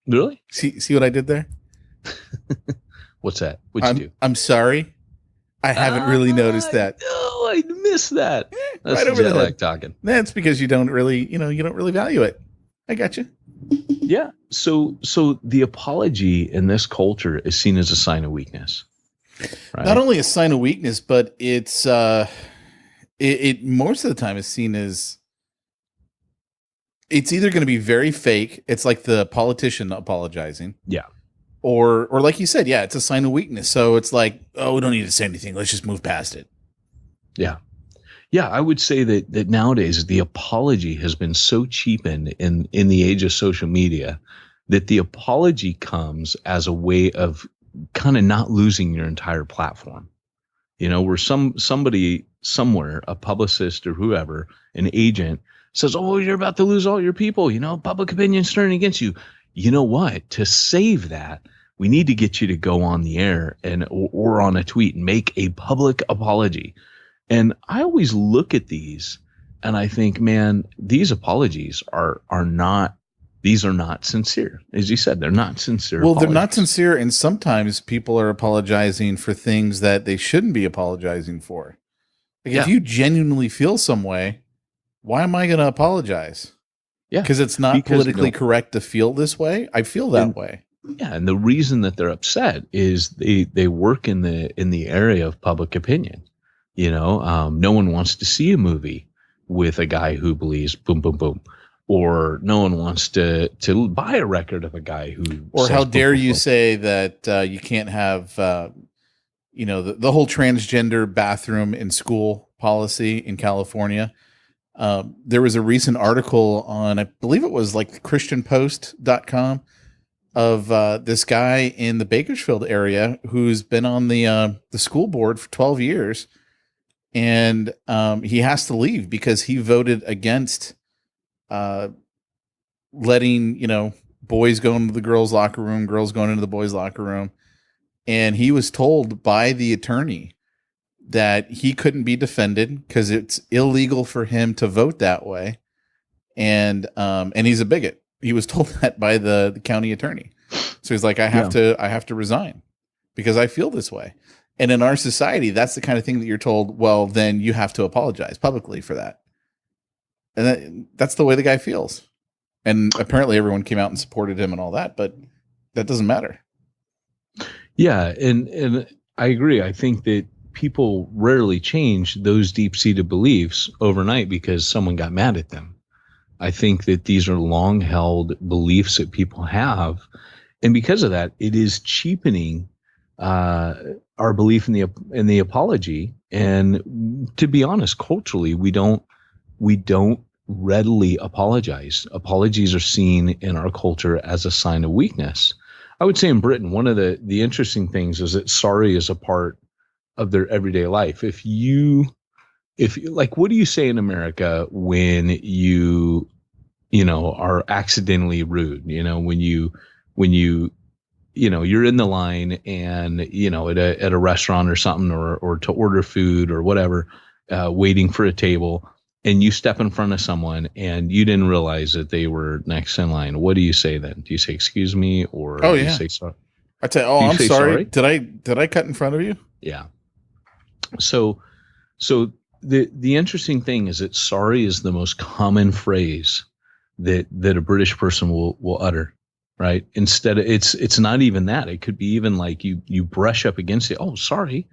Really? See what I did there? What's that? What'd you do? I'm sorry. I haven't really noticed that. No, I missed that. That's right over jet the lag head. talking. That's because you don't really value it. I got you. Yeah. So the apology in this culture is seen as a sign of weakness. Right? Not only a sign of weakness, but it's it most of the time is seen as it's either going to be very fake. It's like the politician apologizing. Yeah. Or like you said, yeah, it's a sign of weakness. So it's like, oh, we don't need to say anything. Let's just move past it. Yeah. Yeah, I would say that nowadays the apology has been so cheapened in the age of social media that the apology comes as a way of kind of not losing your entire platform. You know, where somebody somewhere, a publicist or whoever, an agent says, "Oh, you're about to lose all your people. You know, public opinion's turning against you." You know what? To save that, we need to get you to go on the air or on a tweet and make a public apology. And I always look at these and I think, man, these apologies are not sincere. As you said, they're not sincere. Well, they're not sincere. And sometimes people are apologizing for things that they shouldn't be apologizing for. Like if you genuinely feel some way, why am I going to apologize? Yeah. Because it's not politically correct to feel this way. I feel that way. Yeah. And the reason that they're upset is they work in the area of public opinion. You know, no one wants to see a movie with a guy who believes boom, boom, boom. Or no one wants to buy a record of a guy who. Or says, how dare boom, boom, you boom. say that you can't have, the whole transgender bathroom in school policy in California. There was a recent article on, I believe it was like ChristianPost.com of this guy in the Bakersfield area who's been on the school board for 12 years. And he has to leave because he voted against letting, boys go into the girls' locker room, girls going into the boys' locker room. And he was told by the attorney that he couldn't be defended because it's illegal for him to vote that way. And he's a bigot. He was told that by the county attorney. So he's like, I have to resign because I feel this way. And in our society, that's the kind of thing that you're told, well, then you have to apologize publicly for that. And that's the way the guy feels. And apparently everyone came out and supported him and all that, but that doesn't matter. Yeah. And I agree. I think that people rarely change those deep-seated beliefs overnight because someone got mad at them. I think that these are long-held beliefs that people have. And because of that, it is cheapening our belief in the apology. And to be honest, culturally, we don't readily apologize. Apologies are seen in our culture as a sign of weakness. I would say in Britain, one of the interesting things is that sorry is a part of their everyday life. If you like, what do you say in America when you are accidentally rude? When you're in the line and, at a restaurant or something, or to order food or whatever, waiting for a table, and you step in front of someone and you didn't realize that they were next in line. What do you say then? Do you say, excuse me? Or do you say sorry? I'd say, I'm sorry. Did I cut in front of you? Yeah. So the interesting thing is that sorry is the most common phrase that a British person will utter. Right. Instead of it's not even that. It could be even like you brush up against it. Oh, sorry.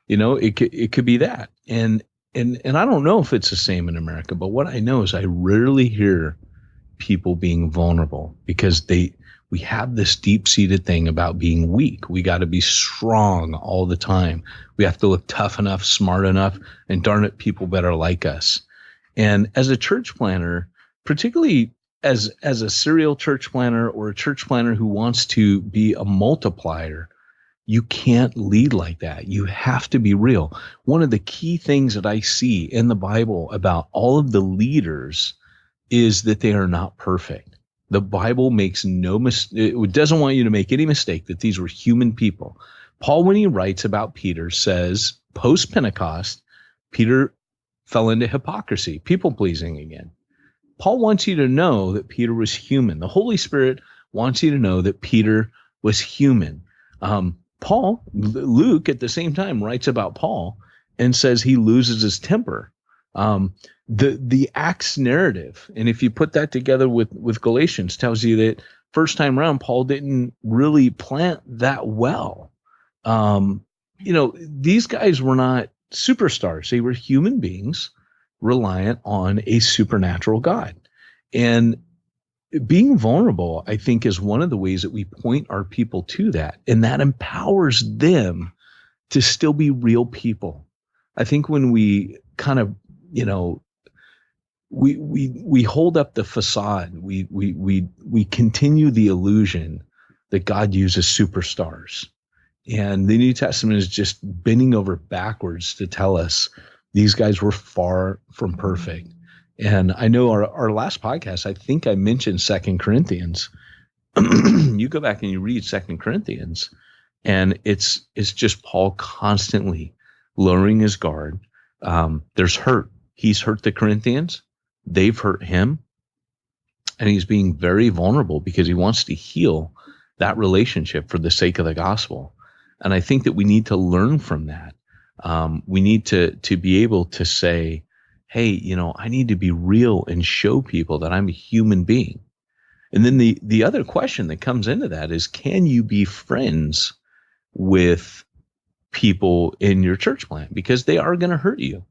It could be that. And I don't know if it's the same in America, but what I know is I rarely hear people being vulnerable because we have this deep-seated thing about being weak. We got to be strong all the time. We have to look tough enough, smart enough, and darn it, people better like us. And as a church planner, particularly as a serial church planner or a church planner who wants to be a multiplier, you can't lead like that. You have to be real. One of the key things that I see in the Bible about all of the leaders is that they are not perfect. The Bible makes no mistake. It doesn't want you to make any mistake that these were human people. Paul, when he writes about Peter, says post-Pentecost, Peter fell into hypocrisy, people-pleasing again. Paul wants you to know that Peter was human. The Holy Spirit wants you to know that Peter was human. Luke at the same time writes about Paul, and says he loses his temper. The Acts narrative, and if you put that together with Galatians, tells you that first time around, Paul didn't really plant that well. These guys were not superstars. They were human beings reliant on a supernatural God. And being vulnerable, I think, is one of the ways that we point our people to that. And that empowers them to still be real people. I think when we kind of, we hold up the facade, we continue the illusion that God uses superstars. And the New Testament is just bending over backwards to tell us these guys were far from perfect. And I know our last podcast, I think I mentioned 2 Corinthians. You go back and you read 2 Corinthians, and it's just Paul constantly lowering his guard. There's hurt. He's hurt the Corinthians. They've hurt him. And he's being very vulnerable because he wants to heal that relationship for the sake of the gospel. And I think that we need to learn from that. We need to be able to say, hey, I need to be real and show people that I'm a human being. And then the other question that comes into that is, can you be friends with people in your church plant? Because they are going to hurt you.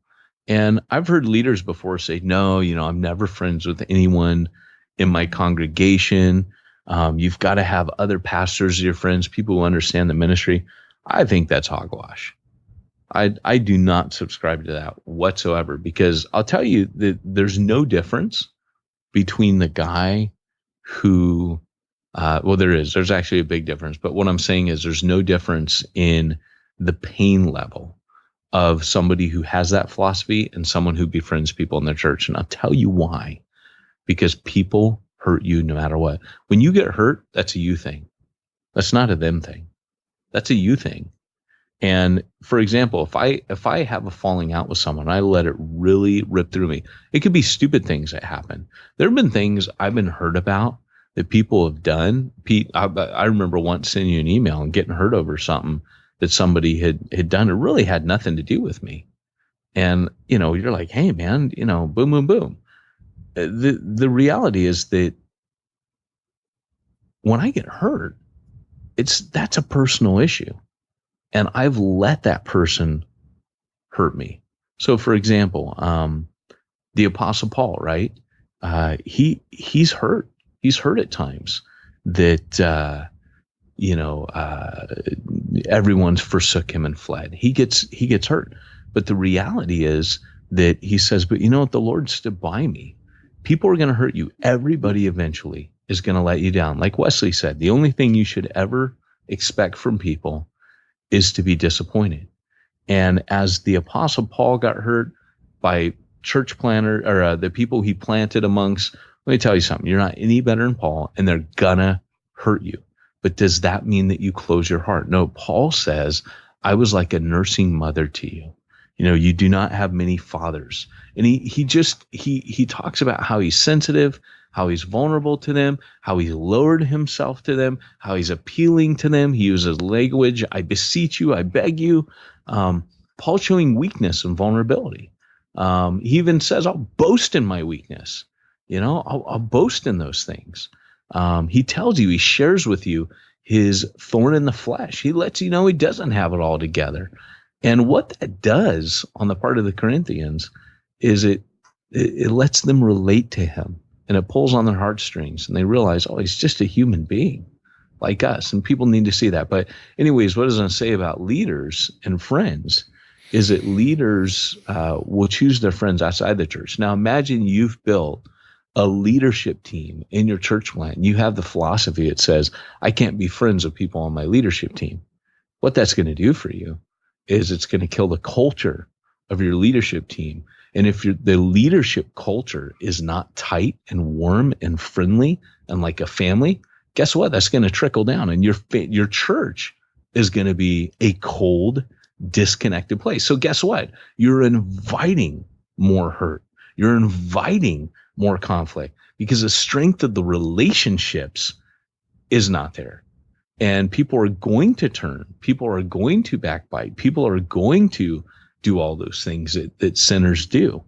And I've heard leaders before say, no, I'm never friends with anyone in my congregation. You've got to have other pastors as your friends, people who understand the ministry. I think that's hogwash. I do not subscribe to that whatsoever, because I'll tell you that there's no difference between the guy who, there's actually a big difference. But what I'm saying is there's no difference in the pain level of somebody who has that philosophy and someone who befriends people in their church. And I'll tell you why. Because people hurt you no matter what. When you get hurt, that's a you thing. That's not a them thing. That's a you thing. And for example, if I have a falling out with someone, I let it really rip through me. It could be stupid things that happen. There have been things I've been hurt about that people have done. Pete, I remember once sending you an email and getting hurt over something that somebody had done. It really had nothing to do with me. And, you're like, hey man, boom, boom, boom. The reality is that when I get hurt, that's a personal issue. And I've let that person hurt me. So for example, the Apostle Paul, right? He's hurt. He's hurt at times that, everyone's forsook him and fled. He gets hurt. But the reality is that he says, but you know what? The Lord stood by me. People are going to hurt you. Everybody eventually is going to let you down. Like Wesley said, the only thing you should ever expect from people is to be disappointed. And as the Apostle Paul got hurt by church planter or the people he planted amongst, let me tell you something, you're not any better than Paul, and they're gonna hurt you. But does that mean that you close your heart? No, Paul says, I was like a nursing mother to you. You do not have many fathers. And he talks about how he's sensitive, how he's vulnerable to them, how he lowered himself to them, how he's appealing to them. He uses language, I beseech you, I beg you. Paul's showing weakness and vulnerability. He even says, I'll boast in my weakness. I'll boast in those things. He tells you, he shares with you his thorn in the flesh. He lets you know he doesn't have it all together. And what that does on the part of the Corinthians is it lets them relate to him. And it pulls on their heartstrings, and they realize, oh, he's just a human being like us. And people need to see that. But anyways, what I was going to say about leaders and friends is that leaders will choose their friends outside the church. Now, imagine you've built a leadership team in your church plant. You have the philosophy that says, I can't be friends with people on my leadership team. What that's going to do for you is it's going to kill the culture of your leadership team. And if the leadership culture is not tight and warm and friendly and like a family, guess what? That's going to trickle down, and your church is going to be a cold, disconnected place. So guess what? You're inviting more hurt. You're inviting more conflict because the strength of the relationships is not there. And people are going to turn. People are going to backbite. People are going to do all those things that sinners do,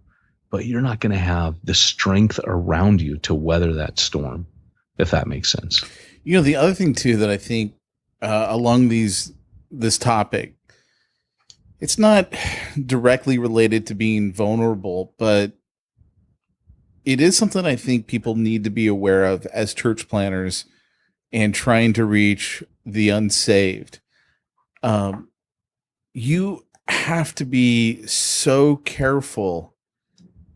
but you're not going to have the strength around you to weather that storm, if that makes sense. You know, the other thing too that I think along this topic, it's not directly related to being vulnerable, but it is something I think people need to be aware of as church planners and trying to reach the unsaved. You have to be so careful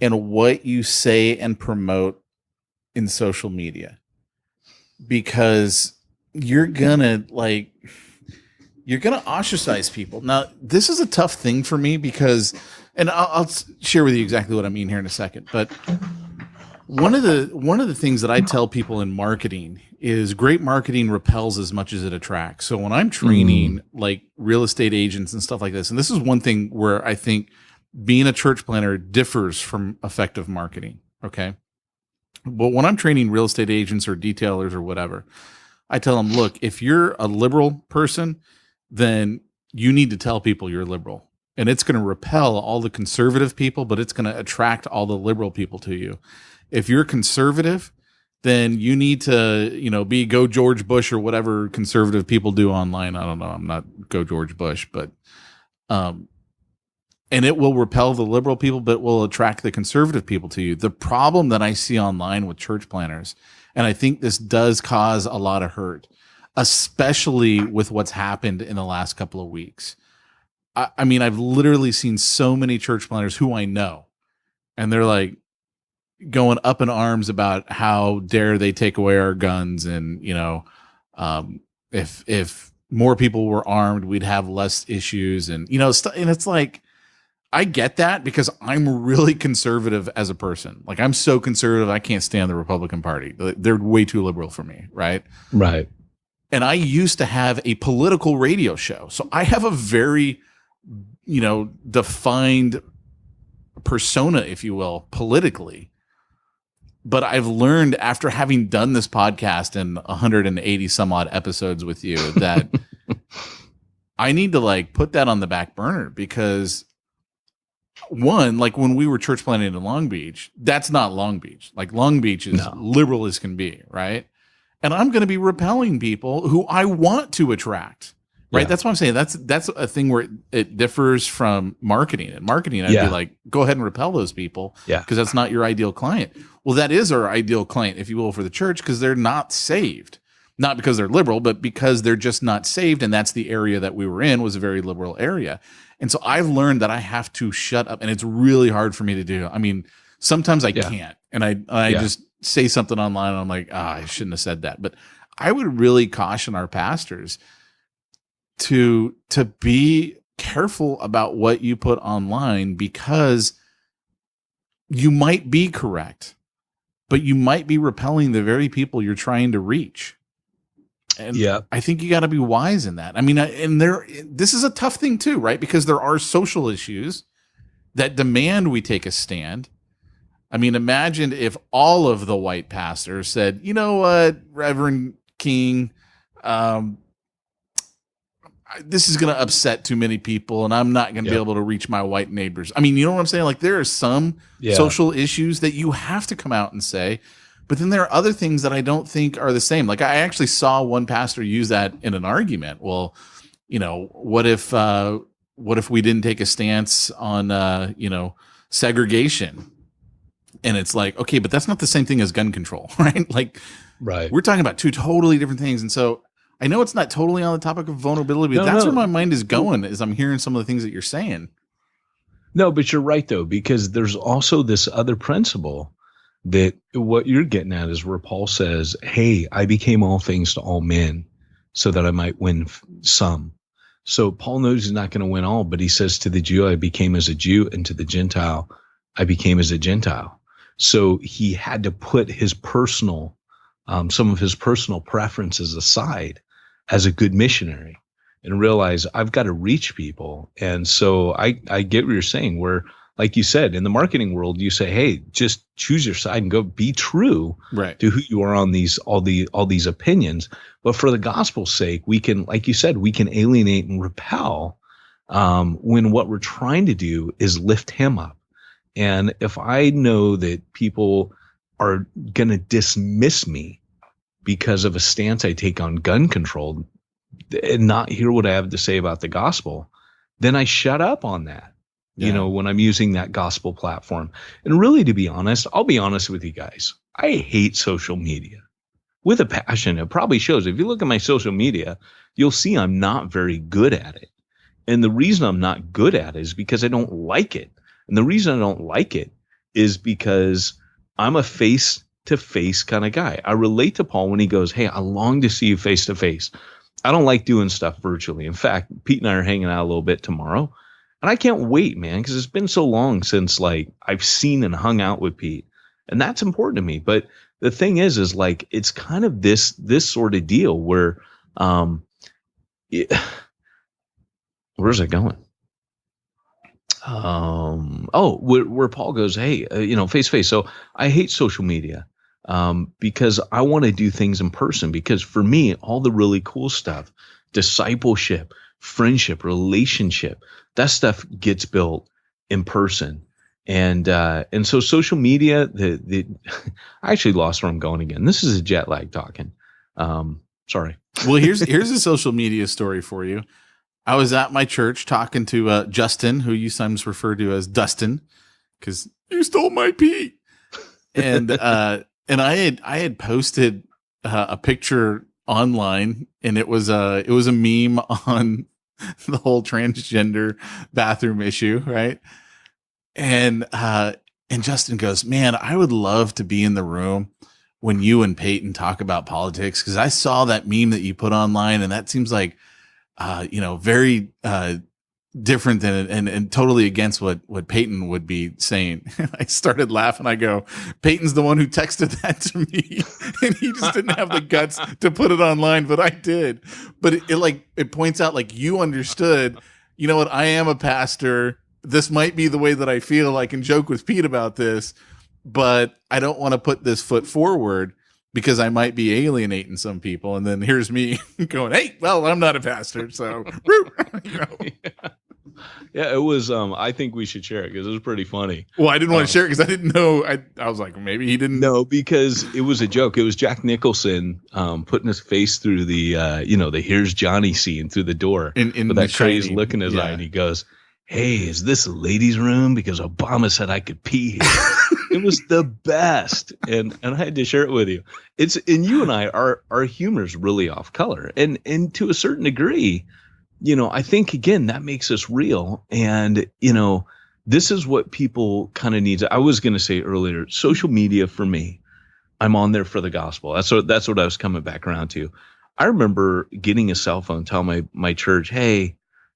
in what you say and promote in social media, because you're gonna ostracize people. Now, this is a tough thing for me because, and I'll share with you exactly what I mean here in a second. But one of the things that I tell people in marketing is great marketing repels as much as it attracts. So when I'm training like real estate agents and stuff like this, and this is one thing where I think being a church planner differs from effective marketing. Okay. But when I'm training real estate agents or detailers or whatever, I tell them, look, if you're a liberal person, then you need to tell people you're liberal, and it's going to repel all the conservative people, but it's going to attract all the liberal people to you. If you're conservative, then you need to, be Go George Bush or whatever conservative people do online. I don't know. I'm not Go George Bush, but, and it will repel the liberal people, but it will attract the conservative people to you. The problem that I see online with church planners, and I think this does cause a lot of hurt, especially with what's happened in the last couple of weeks. I mean, I've literally seen so many church planners who I know, and they're like going up in arms about how dare they take away our guns. And, if more people were armed, we'd have less issues. And, and it's like, I get that because I'm really conservative as a person. Like, I'm so conservative, I can't stand the Republican Party. They're way too liberal for me, right? Right. And I used to have a political radio show. So I have a very, defined persona, if you will, politically. But I've learned after having done this podcast and 180 some odd episodes with you that I need to put that on the back burner, because one, when we were church planning in Long Beach, that's not Long Beach. Long Beach is liberal as can be, right? And I'm going to be repelling people who I want to attract, right? Yeah. That's what I'm saying. That's a thing where it differs from marketing. In marketing, I'd be like, go ahead and repel those people, because that's not your ideal client. Well, that is our ideal client, if you will, for the church, because they're not saved. Not because they're liberal, but because they're just not saved, and that's the area that we were in, was a very liberal area. And so I've learned that I have to shut up, and it's really hard for me to do. I mean, sometimes I can't, and I just say something online, and I'm like, I shouldn't have said that. But I would really caution our pastors to be careful about what you put online, because you might be correct, but you might be repelling the very people you're trying to reach. And I think you got to be wise in that. I mean, this is a tough thing too, right? Because there are social issues that demand we take a stand. I mean, imagine if all of the white pastors said, you know what, Reverend King, this is going to upset too many people, and I'm not going to be able to reach my white neighbors. I mean, you know what I'm saying? There are some social issues that you have to come out and say, but then there are other things that I don't think are the same. I actually saw one pastor use that in an argument. Well, what if we didn't take a stance on, segregation? And it's like, okay, but that's not the same thing as gun control, right? Right. We're talking about two totally different things. And so I know it's not totally on the topic of vulnerability, but that's where my mind is going, as I'm hearing some of the things that you're saying. No, but you're right, though, because there's also this other principle that what you're getting at is where Paul says, hey, I became all things to all men so that I might win some. So Paul knows he's not going to win all, but he says to the Jew, I became as a Jew, and to the Gentile, I became as a Gentile. So he had to put his personal, some of his personal preferences aside as a good missionary and realize I've got to reach people. And so I get what you're saying, where, like you said, in the marketing world, you say, hey, just choose your side and go be true to who you are on all these opinions. But for the gospel's sake, we can, like you said, we can alienate and repel when what we're trying to do is lift him up. And if I know that people are going to dismiss me because of a stance I take on gun control and not hear what I have to say about the gospel, then I shut up on that, when I'm using that gospel platform. And really, to be honest, I'll be honest with you guys. I hate social media with a passion. It probably shows. If you look at my social media, you'll see I'm not very good at it. And the reason I'm not good at it is because I don't like it. And the reason I don't like it is because I'm a face-to-face kind of guy. I relate to Paul when he goes, hey, I long to see you face-to-face. I don't like doing stuff virtually. In fact, Pete and I are hanging out a little bit tomorrow. And I can't wait, man, because it's been so long since I've seen and hung out with Pete. And that's important to me. But the thing is it's kind of this sort of deal where where's it going? Where Paul goes, hey, face to face. So I hate social media because I want to do things in person, because for me, all the really cool stuff, discipleship, friendship, relationship, that stuff gets built in person. And so social media, I actually lost where I'm going again. This is a jet lag talking. Sorry. Well, here's a social media story for you. I was at my church talking to Justin, who you sometimes refer to as Dustin, because you stole my pee. And I had posted a picture online, and it was a meme on the whole transgender bathroom issue, right? And Justin goes, man, I would love to be in the room when you and Peyton talk about politics, because I saw that meme that you put online, and that seems like very different than and totally against what Peyton would be saying. I started laughing. I go, Peyton's the one who texted that to me, and he just didn't have the guts to put it online, but I did. But it points out you understood. You know what? I am a pastor. This might be the way that I feel. I can joke with Pete about this, but I don't want to put this foot forward because I might be alienating some people. And then here's me going, hey, well, I'm not a pastor. So, Yeah, it was, I think we should share it because it was pretty funny. Well, I didn't want to share it because I didn't know. I was like, maybe he didn't. No, because it was a joke. It was Jack Nicholson putting his face through the here's Johnny scene through the door with that crazy look in his eye. And he goes, hey, is this a ladies' room? Because Obama said I could pee here. It was the best. And I had to share it with you. And you and I, our humor is really off color. And to a certain degree, I think, again, that makes us real. And, this is what people kind of need. I was going to say earlier, social media for me, I'm on there for the gospel. That's what I was coming back around to. I remember getting a cell phone, telling my church, hey,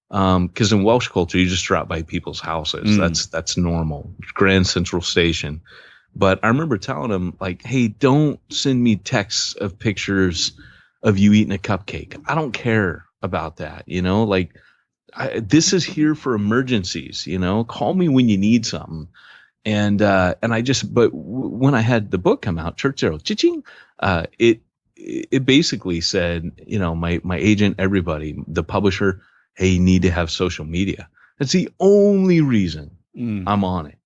because in Welsh culture, you just drop by people's houses. That's normal. Grand Central Station. But I remember telling them, hey, don't send me texts of pictures of you eating a cupcake. I don't care about that. This is here for emergencies. Call me when you need something. And but when I had the book come out, Church Zero, cha-ching, it basically said, my agent, everybody, the publisher, hey, you need to have social media. That's the only reason I'm on it.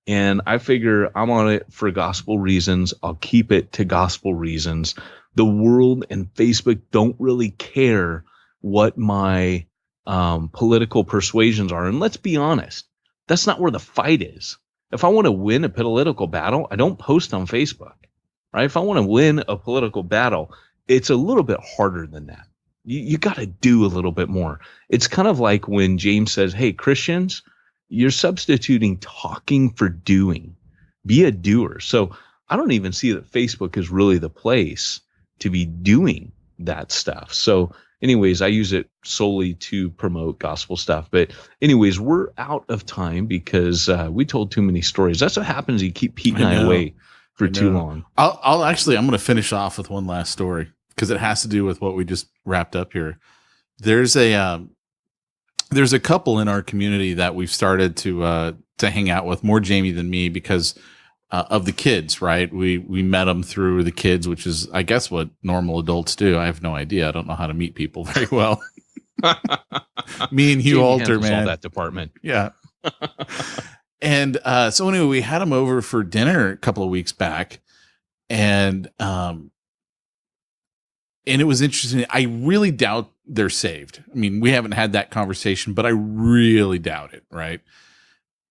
And I figure I'm on it for gospel reasons. I'll keep it to gospel reasons. The world and Facebook don't really care what my political persuasions are. And let's be honest, that's not where the fight is. If I want to win a political battle, I don't post on Facebook, right? If I want to win a political battle, it's a little bit harder than that. You got to do a little bit more. It's kind of like when James says, hey, Christians, you're substituting talking for doing. Be a doer. So I don't even see that Facebook is really the place to be doing that stuff. So anyways, I use it solely to promote gospel stuff. But anyways, we're out of time because we told too many stories. That's what happens. You keep Pete and I away for too long. I'm going to finish off with one last story, because it has to do with what we just wrapped up here. There's a couple in our community that we've started to hang out with, more Jamie than me, because of the kids, right? We met them through the kids, which is, I guess, what normal adults do. I have no idea. I don't know how to meet people very well. Me and Hugh Jamie Alter, handles all man. that department. Yeah. And so anyway, we had them over for dinner a couple of weeks back, and it was interesting. I really doubt they're saved. I mean, we haven't had that conversation, but I really doubt it, right?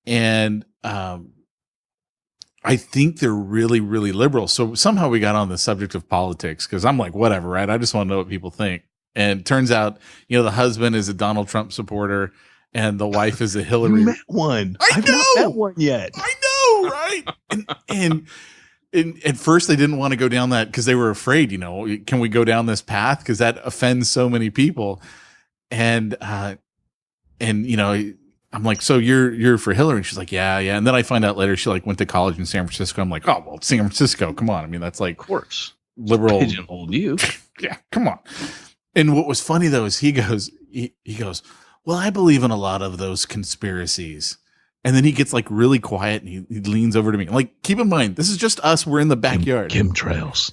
And I think they're really, really liberal. So somehow we got on the subject of politics because I'm like, whatever, right? I just want to know what people think. And it turns out, the husband is a Donald Trump supporter and the wife is a Hillary. You met one. I've not met one yet. I know, right? And at first they didn't want to go down that because they were afraid, can we go down this path? Because that offends so many people. And I'm like, so you're for Hillary? And she's like, yeah. And then I find out later she went to college in San Francisco. I'm like, oh, well, San Francisco, come on. I mean, that's like, of course, liberal. Pigeonholed you. Yeah, come on. And what was funny though is he goes, well, I believe in a lot of those conspiracies. And then he gets really quiet and he leans over to me. Like, keep in mind, this is just us. We're in the backyard. Chemtrails.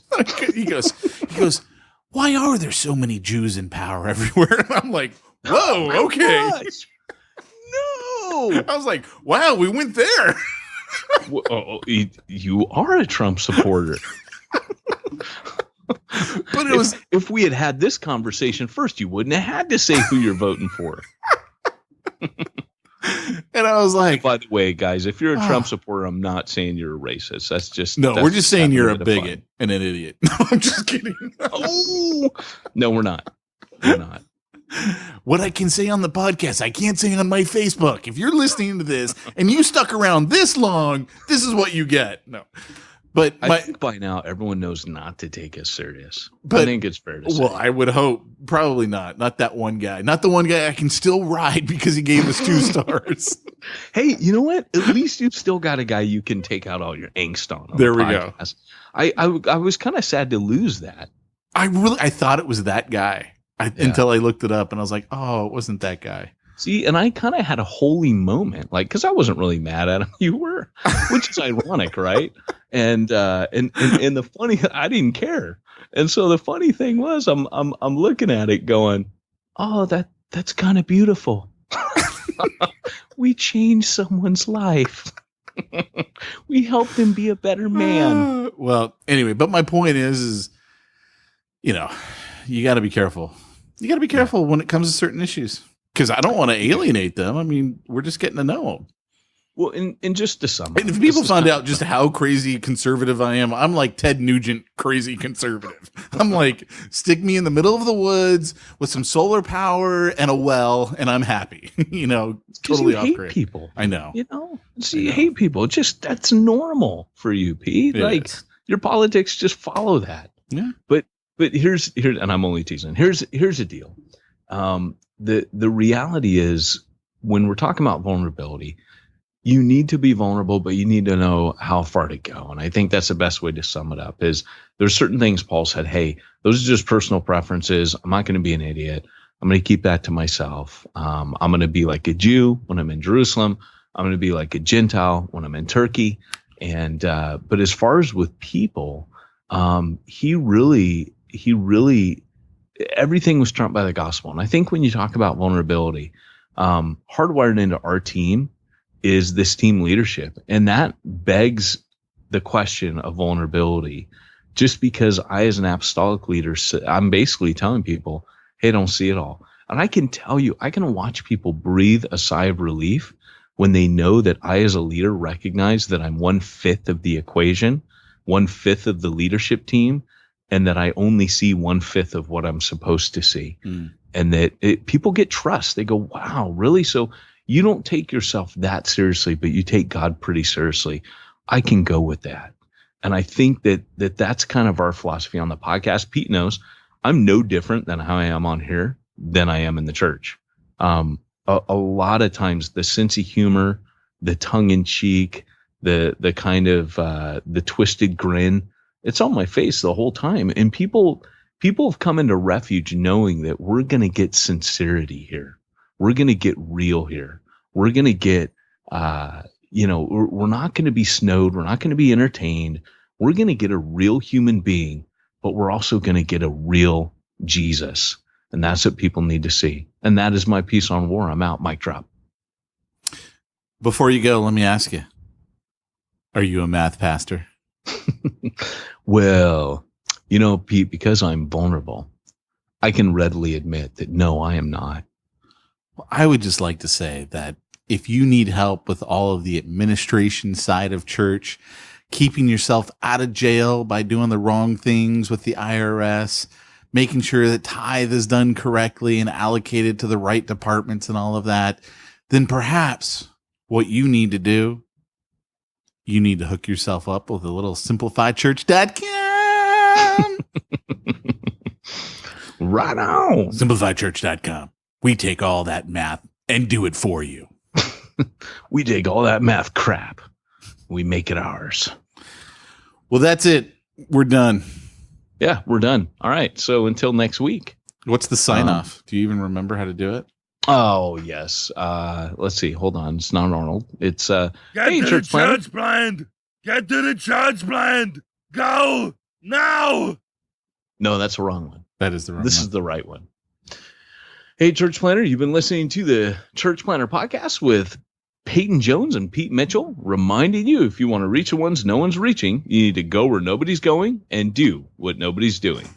he goes, why are there so many Jews in power everywhere? And I'm like, whoa, okay. Gosh. No. I was like, wow, we went there. You are a Trump supporter. But it was, if we had this conversation first, you wouldn't have had to say who you're voting for. And I was like, by the way, guys, if you're a Trump supporter, I'm not saying you're a racist. That's just we're just saying you're a bigot and an idiot. No, I'm just kidding. Oh, no, we're not. We're not. What I can say on the podcast, I can't say on my Facebook. If you're listening to this and you stuck around this long, this is what you get. No. But I think by now everyone knows not to take us serious. But, I think it's fair to say. Well, I would hope. Probably not. Not that one guy. Not the one guy I can still ride because he gave us 2 stars. Hey, you know what? At least you've still got a guy you can take out all your angst on there the we podcast. go. I was kind of sad to lose that. I thought it was that guy until I looked it up and I was like, oh, it wasn't that guy. See, and I kind of had a holy moment, because I wasn't really mad at him. You were, which is ironic, right? And the funny, I didn't care. And so the funny thing was, I'm looking at it going, oh, that's kind of beautiful. We changed someone's life. We helped him be a better man. Well, anyway, but my point is, you got to be careful. You got to be careful when it comes to certain issues. Because I don't want to alienate them. I mean, we're just getting to know them. Well, and just to sum up. And if people found out just how crazy conservative I am, I'm like Ted Nugent crazy conservative. I'm like, stick me in the middle of the woods with some solar power and a well, and I'm happy. Totally you off hate grid. People. I know. You hate people. That's normal for you, Pete. Your politics just follow that. Yeah. But here's and I'm only teasing. Here's the deal. The reality is, when we're talking about vulnerability, you need to be vulnerable, but you need to know how far to go. And I think that's the best way to sum it up. Is there's certain things Paul said, hey, those are just personal preferences. I'm not going to be an idiot. I'm going to keep that to myself. I'm going to be like a Jew when I'm in Jerusalem. I'm going to be like a Gentile when I'm in Turkey. And but as far as with people, he really everything was trumped by the gospel. And I think when you talk about vulnerability, hardwired into our team is this team leadership. And that begs the question of vulnerability. Just because I, as an apostolic leader, I'm basically telling people, hey, don't see it all. And I can tell you, I can watch people breathe a sigh of relief when they know that I, as a leader, recognize that I'm 1/5 of the equation, 1/5 of the leadership team, and that I only see 1/5 of what I'm supposed to see. And that people get trust. They go, wow, really? So you don't take yourself that seriously, but you take God pretty seriously. I can go with that. And I think that's kind of our philosophy on the podcast. Pete knows I'm no different than how I am on here than I am in the church. A lot of times the sense of humor, the tongue in cheek, the kind of the twisted grin, it's on my face the whole time. And people have come into refuge knowing that we're going to get sincerity here. We're going to get real here. We're going to get, we're not going to be snowed. We're not going to be entertained. We're going to get a real human being, but we're also going to get a real Jesus. And that's what people need to see. And that is my piece on war. I'm out. Mic drop. Before you go, let me ask you, are you a math pastor? Well, you know, Pete, because I'm vulnerable, I can readily admit that no, I am not. Well, I would just like to say that if you need help with all of the administration side of church, keeping yourself out of jail by doing the wrong things with the IRS, making sure that tithe is done correctly and allocated to the right departments and all of that, then perhaps what you need to do, you need to hook yourself up with a little simplifiedchurch.com. Right on. Simplifiedchurch.com. We take all that math and do it for you. We take all that math crap. We make it ours. Well, that's it. We're done. Yeah, we're done. All right. So until next week. What's the sign off? Do you even remember how to do it? Oh, yes. Let's see. Hold on. It's not Arnold. It's Get hey, to church the planner. church blind. Get to the church blind. Go now. No, that's the wrong one. That is the wrong This one. is the right one. Hey, Church Planner, you've been listening to the Church Planner podcast with Peyton Jones and Pete Mitchell, reminding you if you want to reach the ones no one's reaching, you need to go where nobody's going and do what nobody's doing.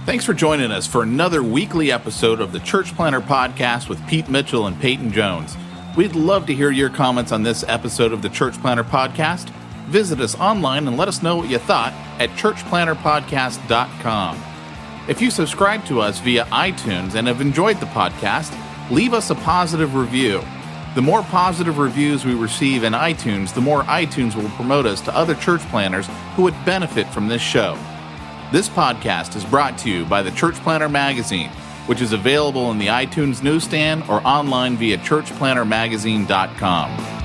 Thanks for joining us for another weekly episode of the Church Planner Podcast with Pete Mitchell and Peyton Jones. We'd love to hear your comments on this episode of the Church Planner Podcast. Visit us online and let us know what you thought at churchplannerpodcast.com. If you subscribe to us via iTunes and have enjoyed the podcast, leave us a positive review. The more positive reviews we receive in iTunes, the more iTunes will promote us to other church planners who would benefit from this show. This podcast is brought to you by the Church Planner Magazine, which is available in the iTunes newsstand or online via churchplannermagazine.com.